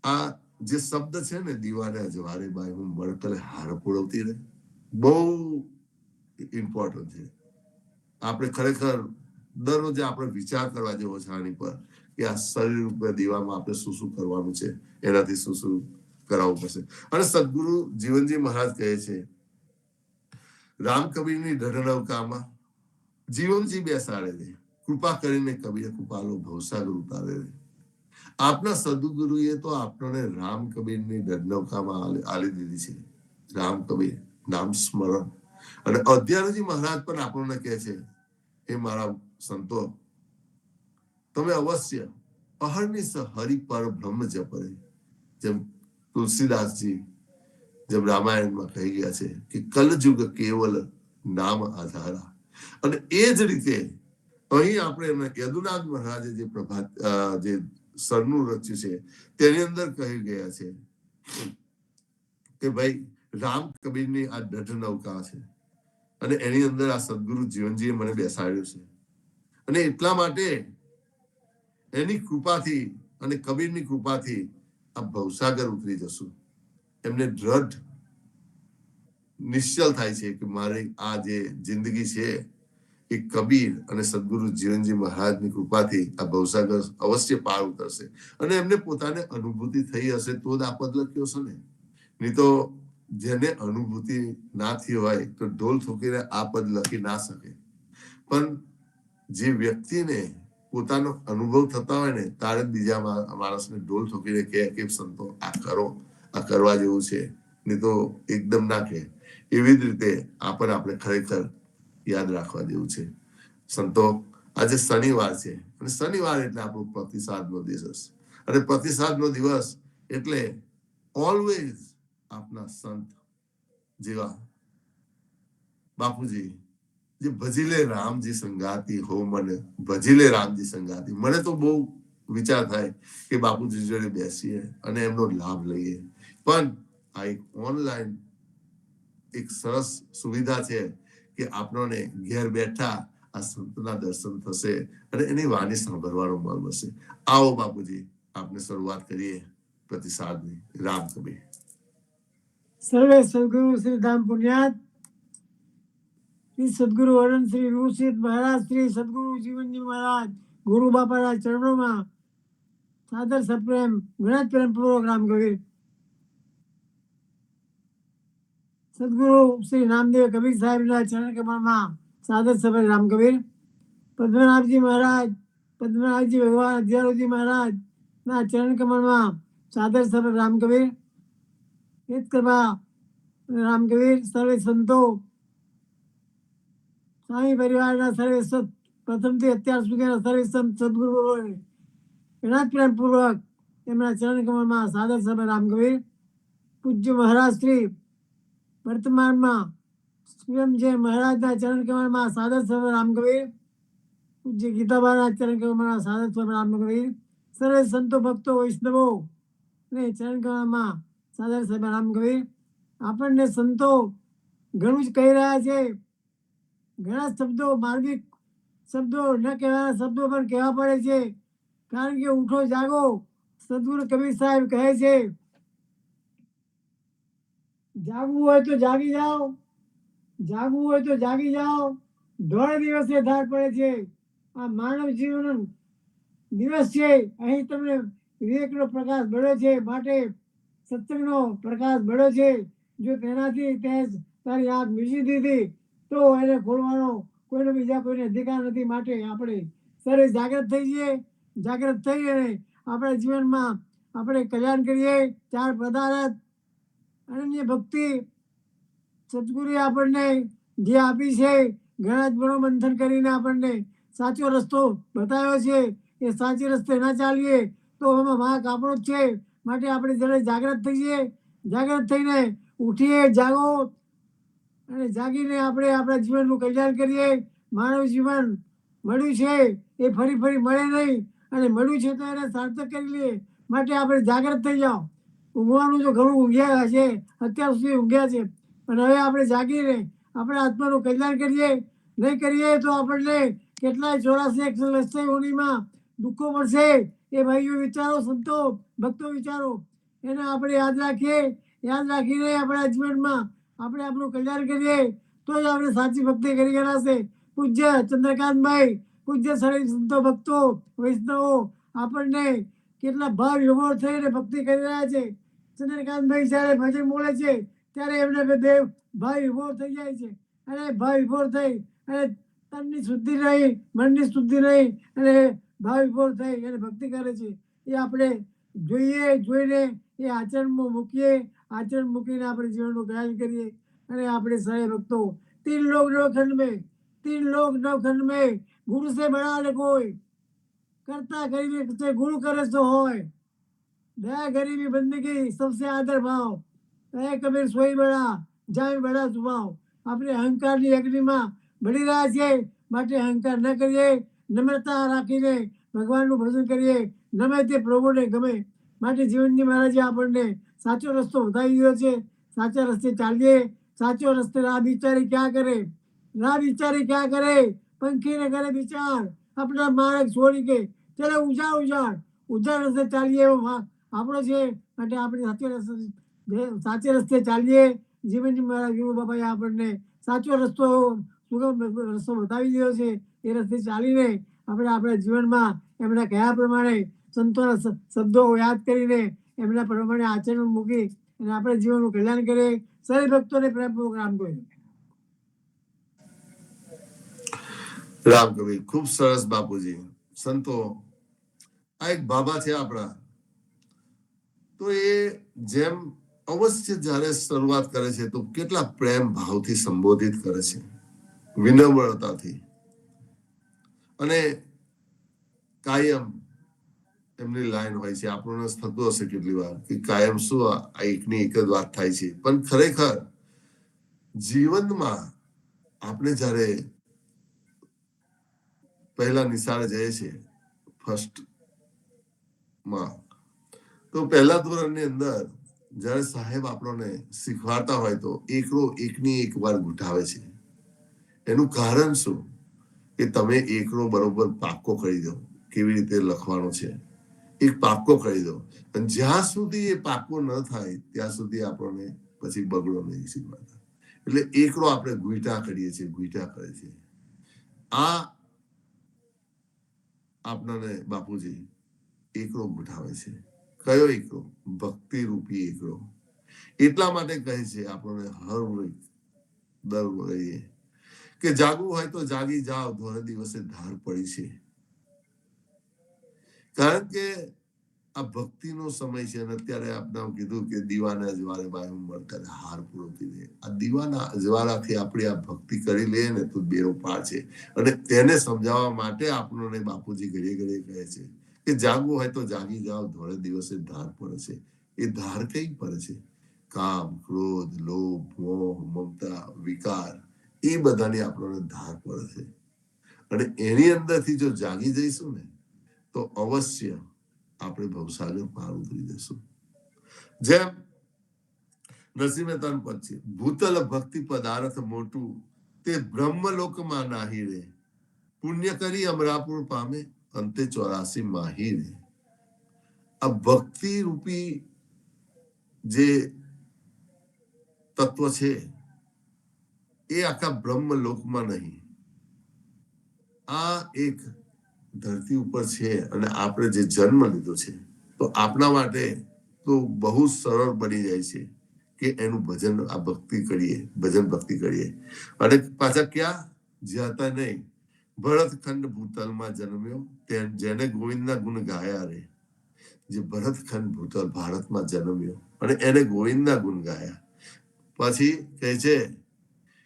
આ જે શબ્દ છે ને દીવાને અજવારે બાય હું મળતલે હાર પૂરવતી રહે, બહુ ઇમ્પોર્ટન્ટ છે. આપણે ખરેખર દરરોજ આપણે વિચાર કરવા જેવો છે આની પર કે આ શરીર ઉપર દીવામાં આપણે શું શું કરવાનું છે, એનાથી શું શું કરાવવું પડશે. અને સદગુરુ જીવનજી મહારાજ કહે છે રામ કબીરની ઢળનવકામાં જીવનજી બેસાડે રે, કૃપા કરીને કબીર કૃપાલો ભવસાગર ઉતારે રે. આપના સદગુરુએ તો આપણને રામ કબીરની ઢળનવકામાં આલી દીધી છે. રામ કબીર નામ સ્મરણ. અને અધ્યાનજી મહારાજ પણ આપણને કહે છે એ મારા સંતો તમે અવશ્ય અહર્નિશ હરિ પર બ્રહ્મ જપરે. જેમ તુલસીદાસજી જેમ રામાયણમાં કહી ગયા છે કે કલયુગ કેવલ નામ આધારા. અને એ જ રીતે અહીં આપણે યદુનાથ મહારાજે જે પ્રભાત જે સરનું રચ્યું છે તેની અંદર કહી ગયા છે કે ભાઈ રામ કબીરની આ દઢ નૌકા છે અને એની અંદર આ સદગુરુ જીવનજીએ મને બેસાડ્યું છે. અને એટલા માટે એની કૃપાથી અને કબીરની કૃપાથી આ ભવસાગર ઉતરી જશું. એમને દ્રઢ નિશ્ચલ થાય છે કે મારી આ જે જિંદગી છે એ કબીર અને સદગુરુ જીવનજી મહારાજની કૃપાથી આ ભવસાગર અવશ્ય પાર ઉતરશે. અને એમને પોતાને અનુભૂતિ થઈ હશે તો જ આ પદ લખ્યો છે ને. નહીં તો જેને અનુભૂતિ ના થઈ હોય તો ઢોલ ઠોકીને આ પદ લખી ના શકે. પણ જે વ્યક્તિને પોતાનો અનુભવ થતા હોય ને તારે બીજા માણસને ઢોલ ઠોકીને કે સંતો આ કરો, આ કરવા જેવું છે, નહીં તો એકદમ ના કહે. એવી જ રીતે આ પણ આપણે ખરેખર યાદ રાખવા જેવું છે. સંતો આજે શનિવાર છે અને શનિવાર એટલે આપણો પ્રતિસાદનો દિવસ. અને પ્રતિસાદનો દિવસ એટલે ઓલવેઝ આપના સંત જેવા બાપુજી જે ભજીલે રામજી સંગાતી હો મને ભજીલે રામજી સંગાતી. મને તો બહુ વિચાર થાય કે બાપુજી જોડે બેસીએ અને એમનો લાભ લઈએ. પણ આ એક ઓનલાઈન એક સરસ સુવિધા છે કે આપણને ઘેર બેઠા આ સંતના દર્શન થશે અને એની વાણી સાંભળવાનો મન મળશે. આવો બાપુજી આપને શરૂઆત કરીએ પ્રતિસાદની. રામ કબીર. સર્વે સદગુરુ શ્રી ધામ પુણ્યાત શ્રી સદગુરુ અનંત શ્રી રૂસિત મહારાજ શ્રી સદગુરુ જીવનજી મહારાજ ગુરુ બાપાના ચરણોમાં સાદર સપ્રેમ ઘણા પ્રેમ પૂર્વક રામ કબીર. સદગુરુ શ્રી નામદેવ કબીર સાહેબના ચરણ કમળમાં સાદર સપ્રેમ રામ કબીર. પદ્મનાભજી મહારાજ પદ્મનાભજી ભગવાન અધ્યારોજી મહારાજ ના ચરણ કમળમાં સાદર સપ્રેમ રામ કબીર. હિત કૃપા રામ કબીર. સર્વે સંતો સ્વામી પરિવારના સર્વે સંત પ્રથમથી અત્યાર સુધીના સર્વે સંત સદગુરુઓને ઘણા પ્રેમપૂર્વક એમના ચરણ કમળમાં સાદર સભા રામ કબીર. પૂજ્ય મહારાજ શ્રી વર્તમાનમાં સ્વયં જે મહારાજના ચરણ કમળમાં સાદર સભા રામ કબીર. પૂજ્ય ગીતાબાના ચરણ કમળમાં સાધક સ્વામી રામ કબીર સર્વે સંતો ભક્તો વૈષ્ણવો ને ચરણ કમળમાં સાધક સ્વામી રામ કબીર આપણને સંતો ઘણું જ કહી રહ્યા છે. ઘણા શબ્દો માર્મિક શબ્દો ન કહેવાના શબ્દો પણ કહેવા પડે છે. કારણ કે ઉઠો જાગો, સદગુરુ કબીર સાહેબ કહે છે જાગવું હોય તો જાગી જાઓ, જાગવું હોય તો જાગી જાઓ, ધોળે દિવસે ધાર પડે છે. આ માનવ જીવન દિવસ છે. અહીં તમને વિવેકનો પ્રકાશ મળ્યો છે, માટે સત્સંગનો પ્રકાશ મળ્યો છે. જો તેનાથી તે તારી આંખ મીચી દીધી તો એને ખોલવાનો કોઈનો બીજા કોઈને અધિકાર નથી. માટે આપણે સર્વે જાગૃત થઈ જઈએ. જાગૃત થઈ અને આપણા જીવનમાં આપણે કલ્યાણ કરીએ. ચાર પદાર્થ અનન્ય ભક્તિ સદગુરુએ આપણને જે આપી છે, ઘણા જ મનોમંથન કરીને આપણને સાચો રસ્તો બતાવ્યો છે. એ સાચી રસ્તે ના ચાલીએ તો એમાં વાંક આપણો જ છે. માટે આપણે જ્યારે જાગૃત થઈએ, જાગૃત થઈને ઉઠીએ, જાગો અને જાગીને આપણે આપણા જીવનનું કલ્યાણ કરીએ. માનવ જીવન મળ્યું છે એ ફરી ફરી મળે નહીં, અને મળ્યું છે તો એને સાર્થક કરી લઈએ. માટે આપણે જાગૃત થઈ જાઓ. ઊંઘવાનું તો ઘણું ઊંઘ્યા છે, અત્યાર સુધી ઊંઘ્યા છે, અને હવે આપણે જાગીને આપણે આત્માનું કલ્યાણ કરીએ. નહીં કરીએ તો આપણને કેટલાય 84 યોનિમાં દુઃખો મળશે. એ ભાઈઓ વિચારો, સંતો ભક્તો વિચારો, એને આપણે યાદ રાખીએ. યાદ રાખીને આપણા જીવનમાં આપણે આપણું કલ્યાણ કરીએ તો જ આપણે સાચી ભક્તિ કરી ગણાશે. પૂજ્ય ચંદ્રકાંતભાઈ, પૂજ્ય સર્વે સંતો ભક્તો વૈષ્ણવો આપણને કેટલા ભાવ વિભોર થઈને ભક્તિ કરી રહ્યા છે. ચંદ્રકાંતભાઈ જ્યારે ભજન બોલે છે ત્યારે એમને દેવ ભાવ વિભોર થઈ જાય છે. અને ભાવ વિભોર થઈ અને તનની શુદ્ધિ નહીં, મનની શુદ્ધિ નહીં, અને ભાવ વિભોર થઈ અને ભક્તિ કરે છે. એ આપણે જોઈએ, જોઈને એ આચરણમાં મૂકીએ. आचरण મૂકીને આપણે જીવનનું કલ્યાણ કરીએ. અને આપણે સર્વે ભક્તો तीन लोग नवखंड में गुरु से बड़ा न कोई, करता गरीबी से गुरु करे सो होय, दया गरीबी बंदगी सबसे आदर भाव, कहे कबीर सोई बड़ा जाए बड़ा स्वभाव. આપણે અહંકારની અગ્નિમાં બળી રહ્યા છે. માટે અહંકાર ન કરીએ. નમ્રતા રાખીને ભગવાનનું ભજન કરીએ. ગમે તે પ્રભુને ગમે. માટે જીવનજી મહારાજે આપણને સાચો રસ્તો બતાવી દીધો છે. સાચા રસ્તે ચાલીએ. સાચો રસ્તે રાહ બિચારી ક્યાં કરે, રાહ બિચારી ક્યાં કરે, પંખી ને કરે વિચાર, આપણા માર્ગ છોડી કે ચલે ઉજાડ રસ્તે ચાલીએ. એવો આપણો છે. માટે આપણે સાચે રસ્તે ચાલીએ. જીવનજી મહારાજ ગુરુ બાબાએ આપણને સાચો રસ્તો, સુગમ રસ્તો બતાવી દીધો છે. એ રસ્તે ચાલીને આપણે આપણા જીવનમાં એમના કયા પ્રમાણે સંતોના શબ્દો યાદ કરીને એમના પ્રમાણે આચરણ મૂકી અને આપણે જીવનનું કલ્યાણ કરીએ. સર્વે ભક્તોને પ્રેમપૂર્વક રામ કબીર. રામ કબીર, ખૂબ સરસ બાપુજી. સંતો આ એક બાબા છે આપણા. તો એ જેમ અવશ્ય જ્યારે શરૂઆત કરે છે તો કેટલા પ્રેમ ભાવથી સંબોધિત કરે છે, વિનમ્રતાથી. અને કાયમ એમની લાઈન હોય છે. આપણને થતું હશે કેટલી વાર કે કાયમ શું આ એકની એક જ વાત થાય છે, પણ ખરેખર જીવનમાં આપણે જ્યારે પહેલા નિશાળે જઈએ છીએ ફર્સ્ટમાં, તો પહેલા ધોરણની અંદર જ્યારે સાહેબ આપણને શીખવાડતા હોય તો એકડો એકની એક વાર ઘૂંટાવે છે. એનું કારણ શું કે તમે એકડો બરોબર પાક્કો કરી દો. કેવી રીતે લખવાનો છે એક પાક્કો કરી દો. અને જ્યાં સુધી એ પાક્કો ન થાય ત્યાં સુધી આપણને પછી બગડો નહીં શીખવાડતા. એટલે એકડો આપણે ઘૂંટા કરીએ છીએ, ઘૂંટા કરે છે. આ આપણને બાપુજી એકડો ઘૂંટાવે છે. કયો એકડો? ભક્તિ રૂપી એકડો. એટલા માટે કહે છે આપણને હર દર વખતે કે જાગવું હોય તો જાગી જાઓ, ધોળે દિવસે ધાર પડી છે. કારણ કે આ ભક્તિનો સમય છે. અને અત્યારે આપણે કીધું કે દીવાના અજવાળે બાયું મળતા હાર પૂરો થઈ જાય. આ દીવાના અજવાળાથી આપણે આ ભક્તિ કરી લઈએ ને તો બેરો પાર છે. અને તેને સમજાવવા માટે આપણને બાપુજી ઘડીએ ઘડીએ કહે છે કે જાગવું હોય તો જાગી જાઓ, ધોળે દિવસે ધાર પડે છે. એ ધાર કઈ પડે છે? કામ, ક્રોધ, લોભ, મોહ, મમતા, વિકાર, એ બધાની આપણને ધાર પડે છે. અને એની અંદરથી જો જાગી જઈશું ને તો અવશ્ય આપણે ભવસાગર પાર ઉતરી જશું. જેમ નરસિંહ મહેતાનું પદ છે, ભૂતલ ભક્તિ પદાર્થ મોટું તે બ્રહ્મલોકમાં નાહી રે, પુણ્ય કરી અમરાપુર પામે અંતે 84 માહી રે. આ ભક્તિ રૂપી જે તત્વ છે એ આખા બ્રહ્મલોકમાં નહીં, આ એક ધરતી ઉપર છે. અને આપણે જે જન્મ લીધો છે તો આપણા માટે તો બહુ સરળ બની જાય છે કે એનું ભજન, આ ભક્તિ કરીએ, ભજન ભક્તિ કરીએ. અને પાછા ક્યાં જ્યાં નહીં, ભરતખંડ ભૂતલમાં જન્મ્યો જેને ગોવિંદના ગુણ ગાયા રે. જે ભરતખંડ ભૂતલ ભારતમાં જન્મ્યો અને એને ગોવિંદના ગુણ ગાયા. પછી કહે છે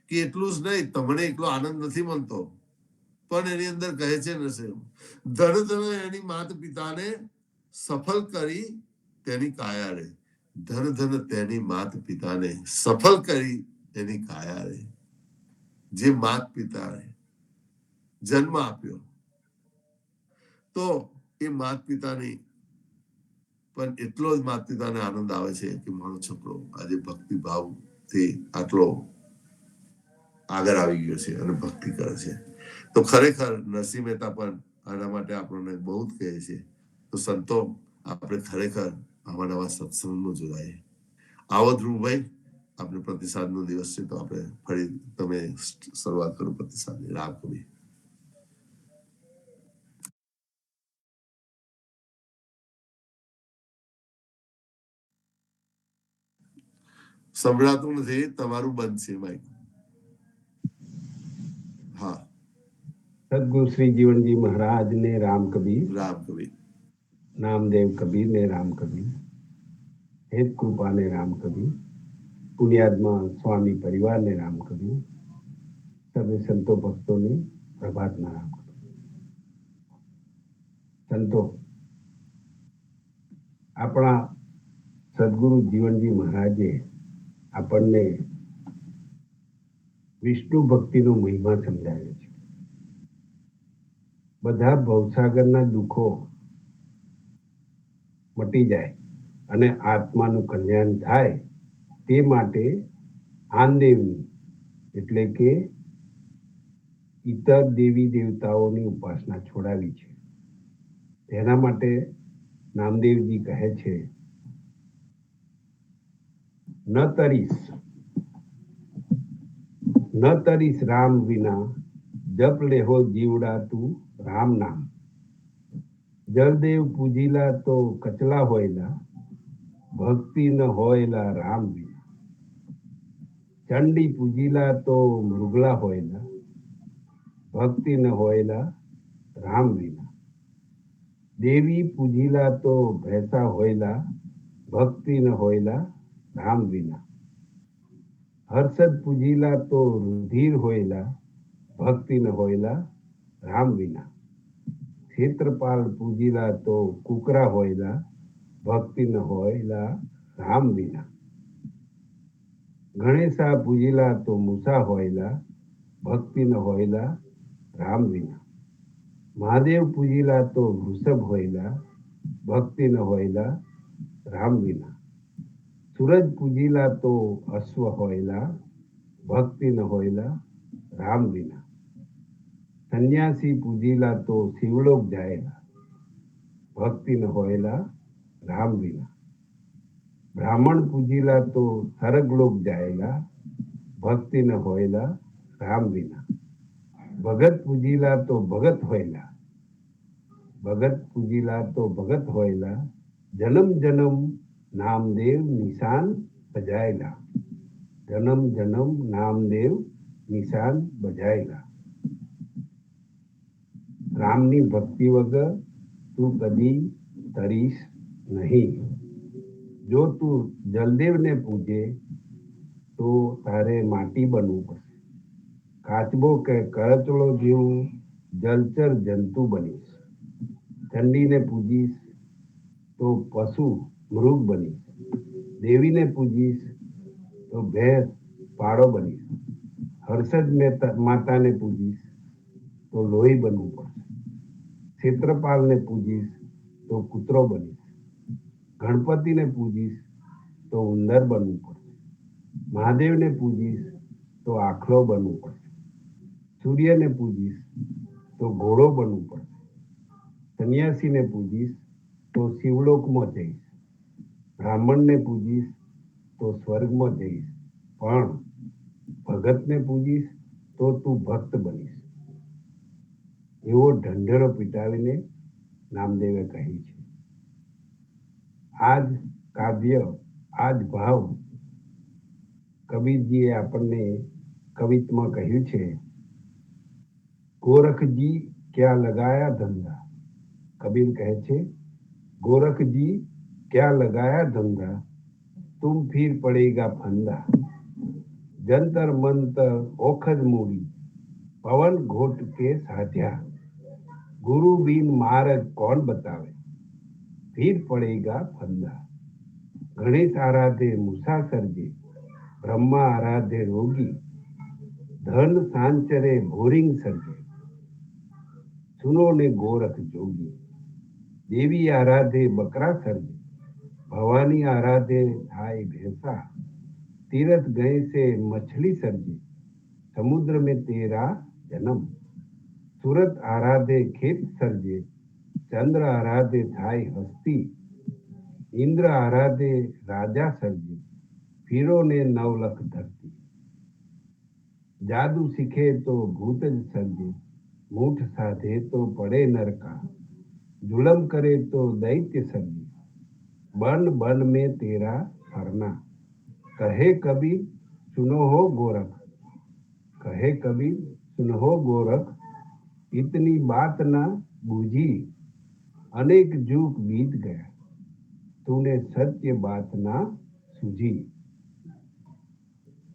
કે એટલું જ નહીં, તમને એટલો આનંદ નથી મળતો, પણ એની અંદર કહે છે ને, ધન ધન એની માત પિતાને સફળ કરી તેની કાયા રે. ધન ધન તેની માત પિતાને સફળ કરી તેની કાયા રે. જે માત પિતાએ જન્મ આપ્યો તો એ માત પિતાની પણ એટલો જ માત પિતાને આનંદ આવે છે કે મારો છોકરો આજે ભક્તિ ભાવથી આટલો આગળ આવી ગયો છે અને ભક્તિ કરે છે. તો ખરેખર નરસિંહ મહેતા પણ આના માટે આપણને બહુ જ કહે છે. તો સંતો, આપણે ખરેખર આવા નવા સત્સંગમાં જોડાઈએ. આવો ધ્રુવભાઈ, આપણે પ્રતિસાદનો દિવસ છે તો આપણે ફરી તમે શરૂઆત કરો પ્રતિસાદની. રામ કવિ. સંભળાતું નથી, તમારું બંધ છે માઇક. હા. સદગુરુ શ્રી જીવનજી મહારાજ ને રામ કબીર, રામ કબીર, નામદેવ કબીર ને રામ કબીર, હેત કૃપા ને રામ કબીર, પુણ્યાત્મા સ્વામી પરિવાર ને રામ કબીર, સર્વે સંતો ભક્તોને પ્રભાતના રામ કબીર. સંતો, આપણા સદગુરુ જીવનજી મહારાજે આપણને વિષ્ણુ ભક્તિનો મહિમા સમજાવ્યો છે. બધા ભવસાગરના દુઃખો મટી જાય અને આત્માનું કલ્યાણ થાય તે માટે આનદેવની એટલે કે ઇતર દેવી દેવતાઓની ઉપાસના છોડાવી છે. તેના માટે નામદેવજી કહે છે, ન તરીસ રામ વિના, જપ લેહો જીવડા તું રામ નામ. જળદેવ પૂજીલા તો કચલા હોયલા, ભક્તિ ન હોયલા રામ વિના. ચંડી પૂજીલા તો મૃગલા હોયલા, ભક્તિ ન હોયલા રામ વિના. દેવી પૂજીલા તો ભૈસા હોયલા, ભક્તિ ન હોયલા રામ વિના. હર્ષદ પૂજીલા તો રુધિર હોયલા, ભક્તિ ન હોયલા રામ વિના. ક્ષેત્રપાલ પૂજીલા તો કુકરા હોયલા, ભક્તિ ન હોયલા રામ વિના. ગણેશા પૂજીલા તો મૂસા હોયલા, ભક્તિ ન હોયલા રામ વિના. મહાદેવ પૂજીલા તો વૃષભ હોયલા, ભક્તિ ન હોયલા રામ વિના. સૂરજ પૂજીલા તો અશ્વ હોયલા, ભક્તિ ન હોયલા રામ વિના. સંન્યાસી પૂજીલા તો શિવલોક જાયેલા, ભક્તિ ન હોયલા રામ વિના. બ્રાહ્મણ પૂજીલા તો સ્વર્ગલોક જાયેલા, ભક્તિ ન હોયલા રામ વિના. ભગત પૂજીલા તો ભગત હોયલા, ભગત પૂજીલા તો ભગત હોયલા. જન્મ જન્મ નામદેવ નિશાન બજાયેલા, જન્મ જન્મ નામદેવ નિશાન બજાયેલા. રામની ભક્તિ વગર તું કદી તરીશ નહીં. જો તું જલદેવને પૂજે તો તારે માટી બનવું પડશે. કાચબો કે કરચલો જેવું જલચર જંતુ બનીશ. ચંડીને પૂજીશ તો પશુ મૃગ બનીશ. દેવીને પૂજીશ તો ભેંસ પાડો બનીશ. હર્ષદ માતાને પૂજીશ તો લોહી બનવું પડશે. ક્ષેત્રપાલને પૂજીશ તો કૂતરો બનીશ. ગણપતિને પૂજીશ તો ઉંદર બનવું પડશે. મહાદેવને પૂજીશ તો આખલો બનવું પડશે. સૂર્યને પૂજીશ તો ઘોડો બનવું પડશે. સંન્યાસીને પૂજીશ તો શિવલોકમાં જઈશ. બ્રાહ્મણને પૂજીશ તો સ્વર્ગમાં જઈશ. પણ ભગતને પૂજીશ તો તું ભક્ત બનીશ. એવો ઢંઢેરો પીટાવીને નામદેવે કહી છે. આજ કાવ્ય, આજ ભાવ કબીરજીએ આપણને કવિત્વમાં કહ્યું છે. ગોરખજી ક્યાં લગાયા ધંધા. કબીર કહે છે, ગોરખજી ક્યાં લગાયા ધંધા, તુમ ફિર પડેગા ફંદા. જંતર મંતર ઓખજ મૂડી, પવન ઘોટ કે સાધ્યા. ગુરુ બિન માર્ગ કોણ બતાવે, ફિર પડેગા ફંદા. ગણેશ આરાધે મૂસા સર્જે, બ્રહ્મા આરાધે રોગી. ધન સાંચરે ભોરિંગ સર્જે, સુનો ને ગોરખ જોગી. દેવી આરાધે બકરા સર્જે, ભવાની આરાધે થાય ભેંसा. तीरथ गए से मछली सर्जे, समुद्र में तेरा जन्म. सूरत आराधे खेत सर्जे, चंद्र आराधे थाय हस्ती. इंद्र आराधे राजा सर्जे, फिरो ने नवलख धरती. जादू सीखे तो भूत ज सर्जे, मूठ साधे तो पड़े नरका. जुलम करे तो दैत्य सर्जे, बन बन में तेरा फरना. कहे कबीर सुनो हो गोरख, कहे कबीर सुनो हो गोरख. इतनी बात ना बूझी, अनेक जुग बीत गया, तूने सत्य बात ना सूझी.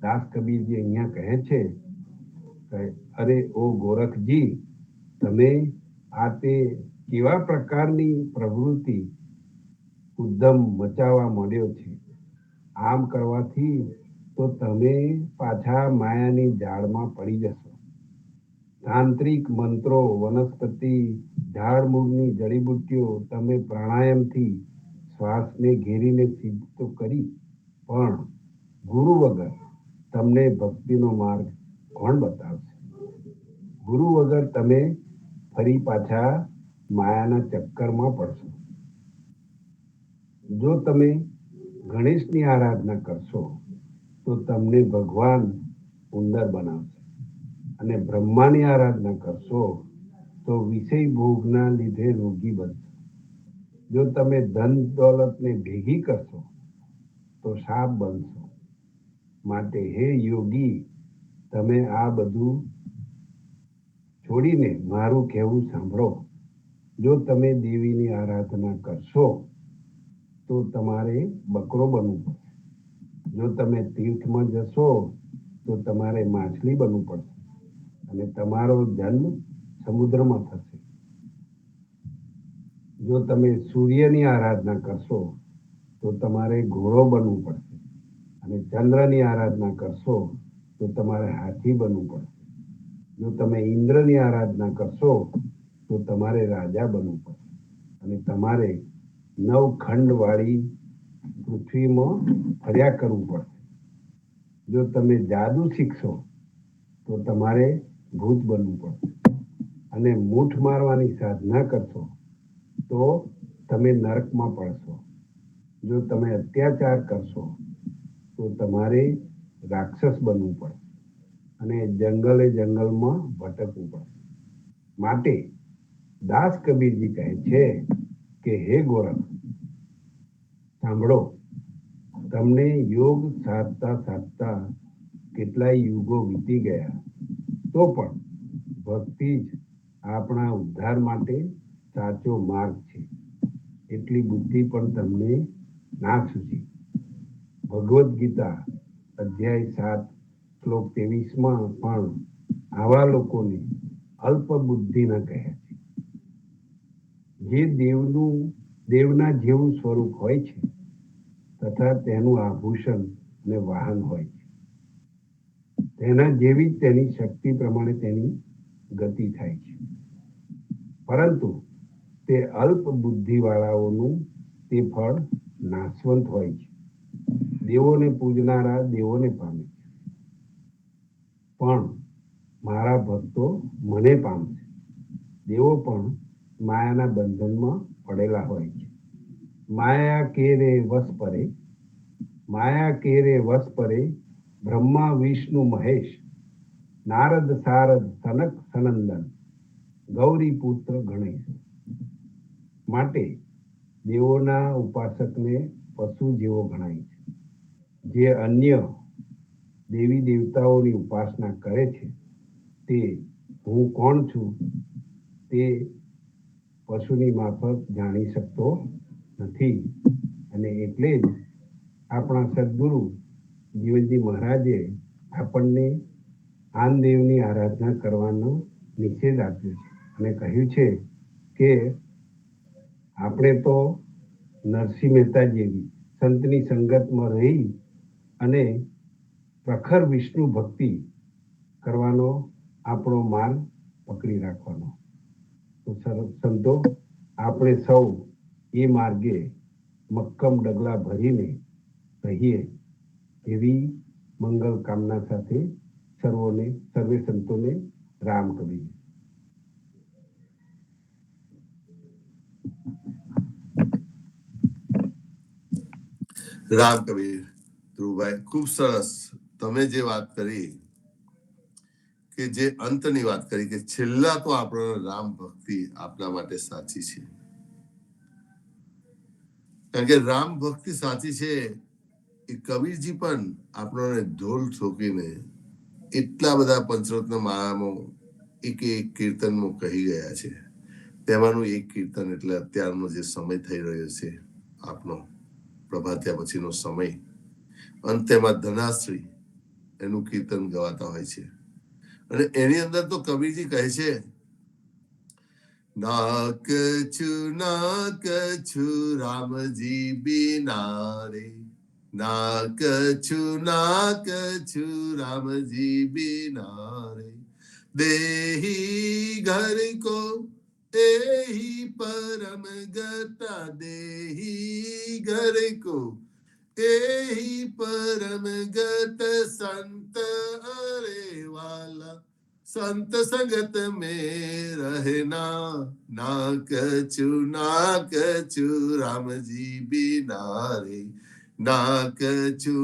દાસ કબીરજી અહીંયા કહે છે કે અરે ઓ ગોરખજી, તમે આ તે કેવા પ્રકારની પ્રવૃત્તિ ઉદ્યમ મચાવવા માંડ્યો છે. આમ કરવાથી તો તમે પાછા માયાની જાળમાં પડી જશો. તાંત્રિક મંત્રો, વનસ્પતિ, ઝાડમૂળની જડીબુટ્ટીઓ તમે પ્રાણાયામથી શ્વાસને ઘેરીને સિદ્ધ તો કરી, પણ ગુરુ વગર તમને ભક્તિનો માર્ગ કોણ બતાવશે? ગુરુ વગર તમે ફરી પાછા માયાના ચક્કરમાં પડશો. જો તમે ગણેશની આરાધના કરશો તો તમને ભગવાન ઉંદર બનાવશે, અને બ્રહ્માની આરાધના કરશો તો વિષય ભોગના લીધે રોગી બનશો. જો તમે ધન દોલતને ભેગી કરશો તો સાપ બનશો. માટે હે યોગી, તમે આ બધું છોડીને મારું કહેવું સાંભળો. જો તમે દેવીની આરાધના કરશો તો તમારે બકરો બનવું પડશે. જો તમે તીર્થમાં જશો તો તમારે માછલી બનવું પડશે, અને તમારો જન્મ સમુદ્રમાં થશે. જો તમે સૂર્યની આરાધના કરશો તો તમારે ઘોડો બનવું પડશે, અને ચંદ્રની આરાધના કરશો તો તમારે હાથી બનવું પડશે. જો તમે ઇન્દ્રની આરાધના કરશો તો તમારે રાજા બનવું પડશે, અને તમારે 9 ખંડવાળી પૃથ્વીમાં ફર્યા કરવું પડશે. જો તમે જાદુ શીખશો તો તમારે ભૂત બનવું પડશે, અને મૂઠ મારવાની સાધના કરશો તો તમે નરકમાં પડશો. જો તમે અત્યાચાર કરશો તો તમારે રાક્ષસ બનવું પડશે, અને જંગલમાં ભટકવું પડશે. માટે દાસ કબીરજી કહે છે કે હે ગોરખ, સાંભળો, તમને યોગ સાધતા સાધતા કેટલાય યુગો વીતી ગયા, તો પણ ભક્તિ જ આપણા ઉદ્ધાર માટે સાચો માર્ગ છે. એટલી બુદ્ધિ પણ તમને ના સૂજી. ભગવદ્ ગીતા અધ્યાય 7 શ્લોક 23માં પણ આવા લોકોને અલ્પ બુદ્ધિના કહ્યા છે. જે દેવના જેવું સ્વરૂપ હોય છે તથા તેનું આભૂષણ અને વાહન હોય છે, તેના જેવી તેની શક્તિ પ્રમાણે તેની ગતિ થાય છે. પરંતુ તે અલ્પ બુદ્ધિવાળાઓનું તે ફળ નાશવંત હોય છે. દેવોને પૂજનારા દેવોને પામે છે, પણ મારા ભક્તો મને પામશે. દેવો પણ માયાના બંધનમાં પડેલા હોય છે. માયા કેરે વશ પરે, માયા કેરે વશ પરે, બ્રહ્મા વિષ્ણુ મહેશ, નારદ સારદ સનક સનંદન, ગૌરી પુત્ર ગણેશ. માટે દેવોના ઉપાસકને પશુ જેવો ગણાય છે. જે અન્ય દેવી દેવતાઓની ઉપાસના કરે છે તે હું કોણ છું તે પશુની માફક જાણી શકતો નથી. અને એટલે જ આપણા સદગુરુ જીવનજી મહારાજે આપણને આન દેવની આરાધના કરવાનો નિષેધ આપ્યો છે અને કહ્યું છે કે આપણે તો નરસિંહ મહેતા જેવી સંતની સંગતમાં રહી અને પ્રખર વિષ્ણુ ભક્તિ કરવાનો આપણો માર્ગ પકડી રાખવાનો. તો સંતો, આપણે સૌ એ માર્ગે મક્કમ ડગલા ભરીને રહીએ એવી મંગલ કામના સાથે સર્વે સંતોને રામ કબીર. રામ કબીર. ધ્રુવભાઈ, ખૂબ સરસ. તમે જે વાત કરી કે જે અંતની વાત કરી કે છેલ્લા તો આપણો રામ ભક્તિ આપણા માટે સાચી છે. કારણ કે રામ ભક્તિ સાચી છે એ કબીરજી પણ આપણને ઢોલ ઠોકીને એટલા બધા પંચરત્ન માળામાં એક કીર્તનમાં કહી ગયા છે. તેમાંનું એક કીર્તન એટલે અત્યારનો જે સમય થઈ રહ્યો છે આપનો પ્રભાત્યા પછીનો સમય, અંતેમાં ધનાશ્રી એનું કીર્તન ગવાતા હોય છે. અને એની અંદર તો કબીરજી કહે છે, નાક છું રામજી બીના રે, નાક છું રામજી બીના રે, દેહી ઘર કો એહી પરમ ગતા, દેહી ઘર કો એહી પરમ ગત, સંત અરે વાલા संत संगत में रहना, नाक छू राम जी बिना रे, नाक छू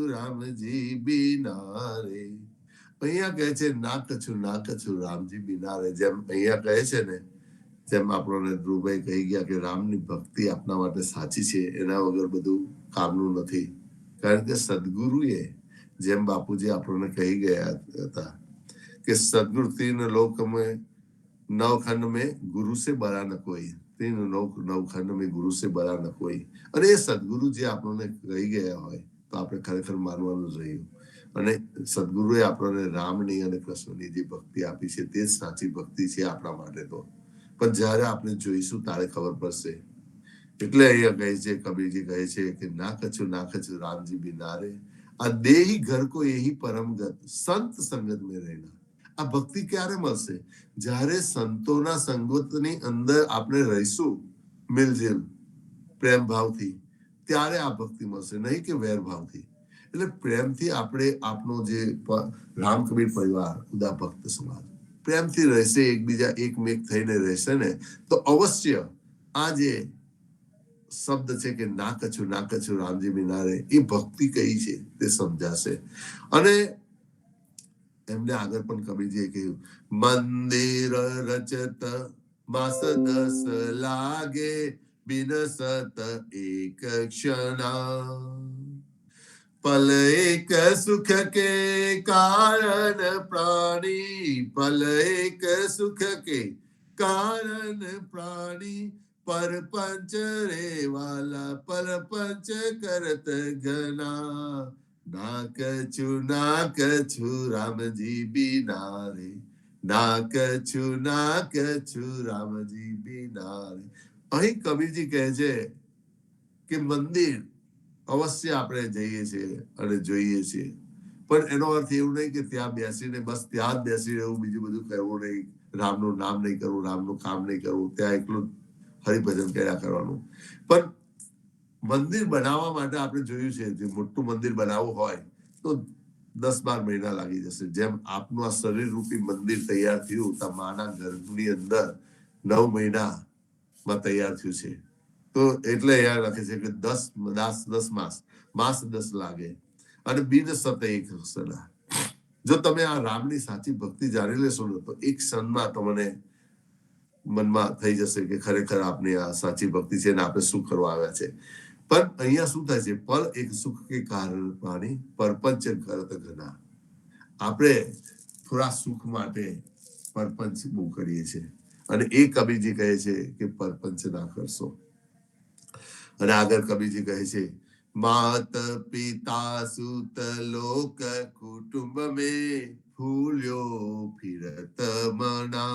राम जी बिना રે. અહીંયા કહે છે નાક છું રામજી બિના રે. જેમ અહીંયા કહે છે ને, જેમ આપણને ધ્રુવભાઈ કહી ગયા કે રામની ભક્તિ આપણા માટે સાચી છે, એના વગર બધું કામનું નથી. કારણ કે સદગુરુએ જેમ બાપુજી આપણને કહી ગયા હતા કે સદગુરુ तीन लोक में नवखंड में गुरु से बड़ा न कोई, तीन नवखंड में गुरु से बड़ा न कोई. અને એ સદગુરુ જે આપણને કહી ગયા હોય તો આપણે ખરેખર માનવાનું જ રહ્યું. અને સદગુરુએ આપણને રામની અને કૃષ્ણની જે ભક્તિ આપી છે તે જ સાચી ભક્તિ છે આપણા માટે. તો પણ જ્યારે આપણે જોઈશું ત્યારે ખબર પડશે. એટલે અહીંયા કહે છે, કબીરજી કહે છે કે નાક છું રામજી બિના રે, આ દેહી ઘર કો એહી પરમગત, સંત સંગત में રહેના. આ ભક્તિ ક્યારે મળશે? જ્યારે સંતોના સંગતની અંદર આપણે રહીશું મિલજુલ પ્રેમ ભાવથી, ત્યારે આ ભક્તિ મળશે, નહીં કે વેર ભાવથી. એટલે પ્રેમથી આપણે આપનો જે રામ કબીર પરિવાર ઉદા ભક્ત સમાજ પ્રેમથી રહેશે, એકબીજા એકમેક થઈને રહેશે ને, તો અવશ્ય આ જે શબ્દ છે કે નાક છું રામજી બિના રે, એ ભક્તિ કઈ છે તે સમજાશે. અને એમને આગળ પણ કબીરજીએ કહ્યું, મંદિર રચત માસ 10 લાગે, બિનસત એક ક્ષણા, પલ એક સુખ કે કારણ પ્રાણી, પલ એક સુખ કે કારણ પ્રાણી, પરપંચ રે વાલા પરપંચ કરત ઘના, નાક છું રામજી બિના રે, નાક છું રામજી બિના રે. અહીં કબીરજી કહે છે કે મંદિર અવશ્ય આપણે જઈએ છીએ અને જોઈએ છીએ, પણ એનો અર્થ એવું નહીં કે ત્યાં બેસીને બસ ત્યાં જ બેસી રહેવું, બીજું બધું કરવું નહીં, રામનું નામ નહીં કરવું, રામનું કામ નહીં કરવું, ત્યાં એકલું હરિભજન કર્યા કરવાનું. પણ મંદિર બનાવવા માટે આપણે જોયું છે, જે મોટું મંદિર બનાવવું હોય તો 10-12 મહિના લાગી જશે. જેમ આપનું આ શરીર રૂપી મંદિર તૈયાર થયું તો માના ગર્ભની અંદર 9 મહિનામાં તૈયાર થયું છે. તો એટલે યાદ રાખે છે કે 10 માસ 10 લાગે અને બિન સતે એક સદા. જો તમે આ રામની સાચી ભક્તિ જાણી લેશો ને તો એક ક્ષણમાં તમને મનમાં થઈ જશે કે ખરેખર આપની આ સાચી ભક્તિ છે ને આપણે શું કરવા આવ્યા છે. પણ અહીંયા શું થાય છે, પલ એક સુખ કે કારણ પાણી પરપંચ કરત ઘના. આપણે થોડા સુખ માટે પરપંચ બહુ કરીએ છીએ અને એ કબીરજી કહે છે કે પરપંચ ના કરશો. અને આગળ કબીરજી કહે છે, માત પિતા સુત લોક કુટુંબ में फूल्यो फिरत मना.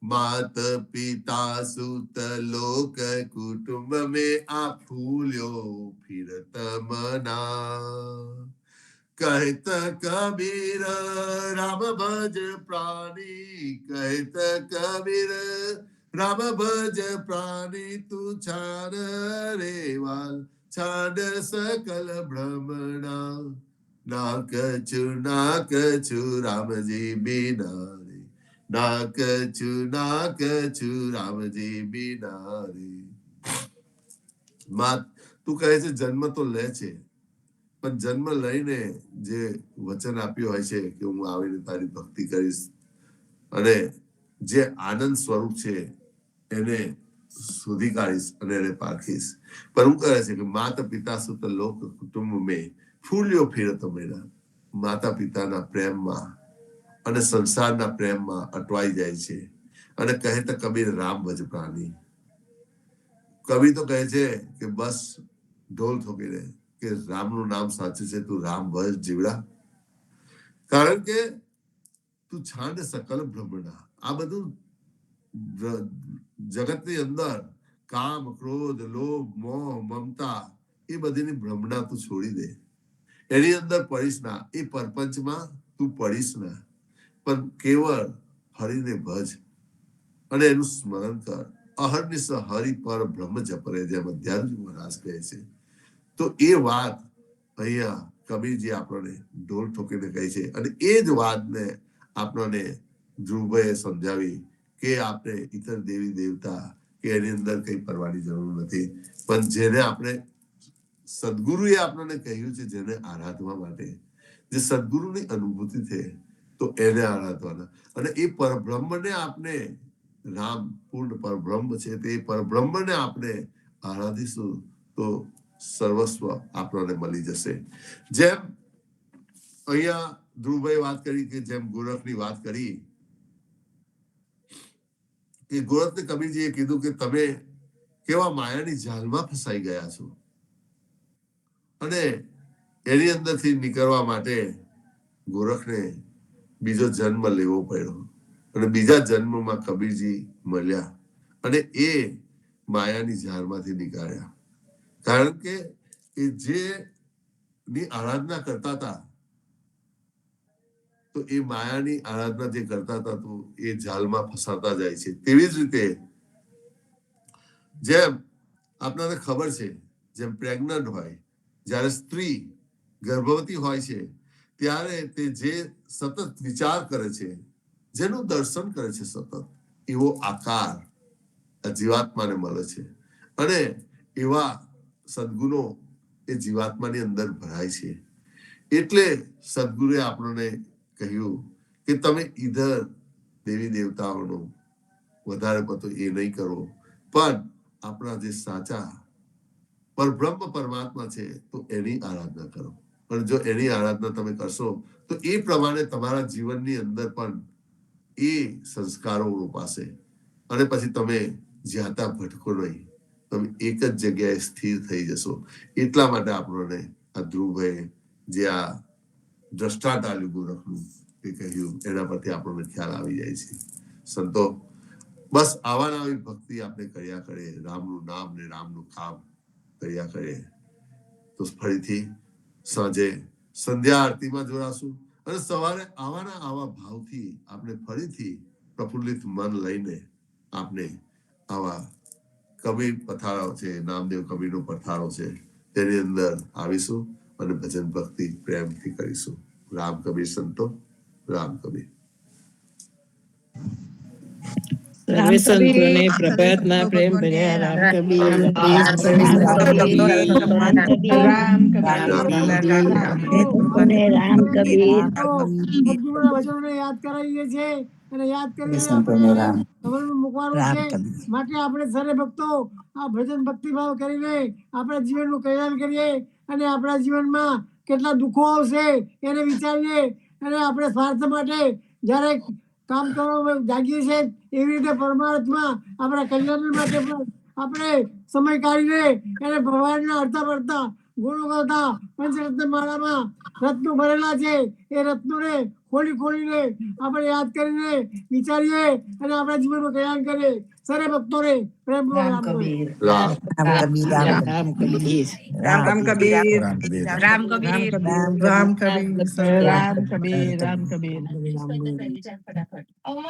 मात પિતા સુત લોક કુટુંબ में આ ફૂલ્યો फिरत मना. कहत कबीर राम भज प्राणी, कहत कबीर राम भज प्राणी, તું છાડ રેવાલ છાડ સકલ ભ્રમણા. નાક છું રામજી બીના રે, નાક છું રામજી બીના રે. માં તું કહે છે જન્મ તો લે છે, પણ જન્મ લઈને જે વચન આપ્યું હોય છે કે હું આવીને તારી ભક્તિ કરીશ અને જે આનંદ સ્વરૂપ છે એને શોધી કાઢીશ અને એને પારખીશ. પણ હું કહે છે કે માતા પિતા સુત લોક કુટુંબ મેં ફૂલ્યો ફિરત મેળા. માતા પિતાના પ્રેમમાં અને સંસારના પ્રેમમાં અટવાઈ જાય છે અને કહે તો કબીર રામ ભજ પ્રાણી. કવિ તો કહે છે કે બસ ઢોલ ઠોકી દે કે રામનું નામ સાચું છે, તું રામ ભજ જીવડા. કારણ કે તું છાંડ સકલ ભ્રમણા. આ બધું જગતની અંદર કામ, ક્રોધ, લોભ, મોહ, મમતા એ બધીની ભ્રમણા તું છોડી દે. એની અંદર પડીશ ના, એ પરપંચમાં તું પડીશ ના, પણ કેવળ હરિને ભજ અને એનું સ્મરણ કર. અહર્નિશ હરિ પર બ્રહ્મ જપરે, જેમ અધ્યાત્મ મહારાજ કહે છે. તો એ વાત અહીંયા કબીરજી આપણને ઢોલ ઠોકીને કહે છે અને એ જ વાતને આપણને ધ્રુવભાઈએ સમજાવી કે આપણે ઇતર દેવી દેવતા કે એની અંદર કઈ કરવાની જરૂર નથી, પણ જેને આપણે સદગુરુએ આપણને કહ્યું છે જેને આરાધવા માટે, જે સદગુરુની અનુભૂતિ છે તો એને આરાધવાના. અને એ પરબ્રહ્મને આપણે, રામ પૂર્ણ પરબ્રહ્મ છે, તે પરબ્રહ્મને આપણે આરાધીશું તો સર્વસ્વ આપણને મળી જશે. જેમ અહીંયા ધ્રુવભાઈ વાત કરી કે જેમ ગોરખની વાત કરી કે ગોરખને કબીરજીએ કીધું કે તમે કેવા માયાની જાલમાં ફસાઈ ગયા છો અને એની અંદરથી નીકળવા માટે ગોરખને બીજો જન્મ લેવો પડ્યો અને બીજા જન્મમાં કબીરજી મળ્યા અને એ માયાની જાળમાંથી નીકળ્યા. કારણ કે એ જે ની આરાધના કરતા હતા તો એ માયાની આરાધના જે કરતા હતા તો એ જાલમાં ફસાતા જાય છે. તેવી જ રીતે જેમ આપણને ખબર છે, જેમ પ્રેગ્નન્ટ હોય, જ્યારે સ્ત્રી ગર્ભવતી હોય છે ત્યારે તે જે સતત વિચાર કરે છે, જેનું દર્શન કરે છે સતત, એવો આકાર જીવાત્માને મળે છે અને એવા સદગુણો એ જીવાત્માની અંદર ભરાય છે. એટલે સદગુરુએ આપણને કહ્યું કે તમે ઈધર દેવી દેવતાઓનો વધારે પડતો એ નહીં કરો, પણ આપણા જે સાચા પરબ્રહ્મ પરમાત્મા છે તો એની આરાધના કરો. પણ જો એની આરાધના તમે કરશો તો એ પ્રમાણે તમારા જીવનની અંદર પણ એ સંસ્કારો રોપાશે અને પછી તમે જ્યાં ત્યાં ભટકો નહીં, તમે એક જ જગ્યાએ સ્થિર થઈ જશો. એટલા માટે આપણને આ ધ્રુવભાઈ જે આ દ્રષ્ટાંત આલ્યું ગોરખનું એ કહ્યું, એના પરથી આપણને ખ્યાલ આવી જાય છે. સંતો બસ આવા આવી ભક્તિ આપણે કર્યા કરીએ, રામનું નામ ને રામનું કામ કર્યા કરીએ તો ફરીથી સાંજે સંધ્યા આરતીમાં જોડાશું અને સવારે આવાના આવા ભાવથી આપણે ફરીથી પ્રફુલ્લિત મન લઈને આપણે આવા કબીર પથારો છે, નામદેવ કબીરનો પથારો છે, તેની અંદર આવીશું અને ભજન ભક્તિ પ્રેમથી કરીશું. રામ કબીર સંતો, રામ કબીર. સર્વે સંતોને પ્રભાતના પ્રેમ ભર્યા રામ કબીર. રામ કબીર. સદગુરુના વચનોને યાદ કરાવીએ છીએ અને યાદ કરીને અમલમાં મૂકવાનું છે. માટે આપણે સર્વે ભક્તો આ ભજન ભક્તિભાવ કરીને આપણા જીવનનું કલ્યાણ કરીએ અને આપણા જીવનમાં કેટલા દુઃખો આવશે એને વિચારીએ અને આપણે સ્વાર્થ માટે જ્યારે કામ કરવા જાગીએ છીએ એવી રીતે પરમાર્થમાં આપણા કલ્યાણ માટે પણ આપણે સમય કાઢીને એને ભગવાનના અડતા પડતા ગુણો કરતા પંચરત્ન માળામાં રત્નો ભરેલા છે એ રત્નોને ખોલીને આપણે યાદ કરીને વિચારીએ અને આપણા જીવનનું કલ્યાણ કરીએ. સર્વે ભક્તોને પ્રેમ રામ કબીર. રામ રામ કબીર. રામ કબીર. રામ કબીર. રામ કબીર. રામ કબીર. રામ કબીર.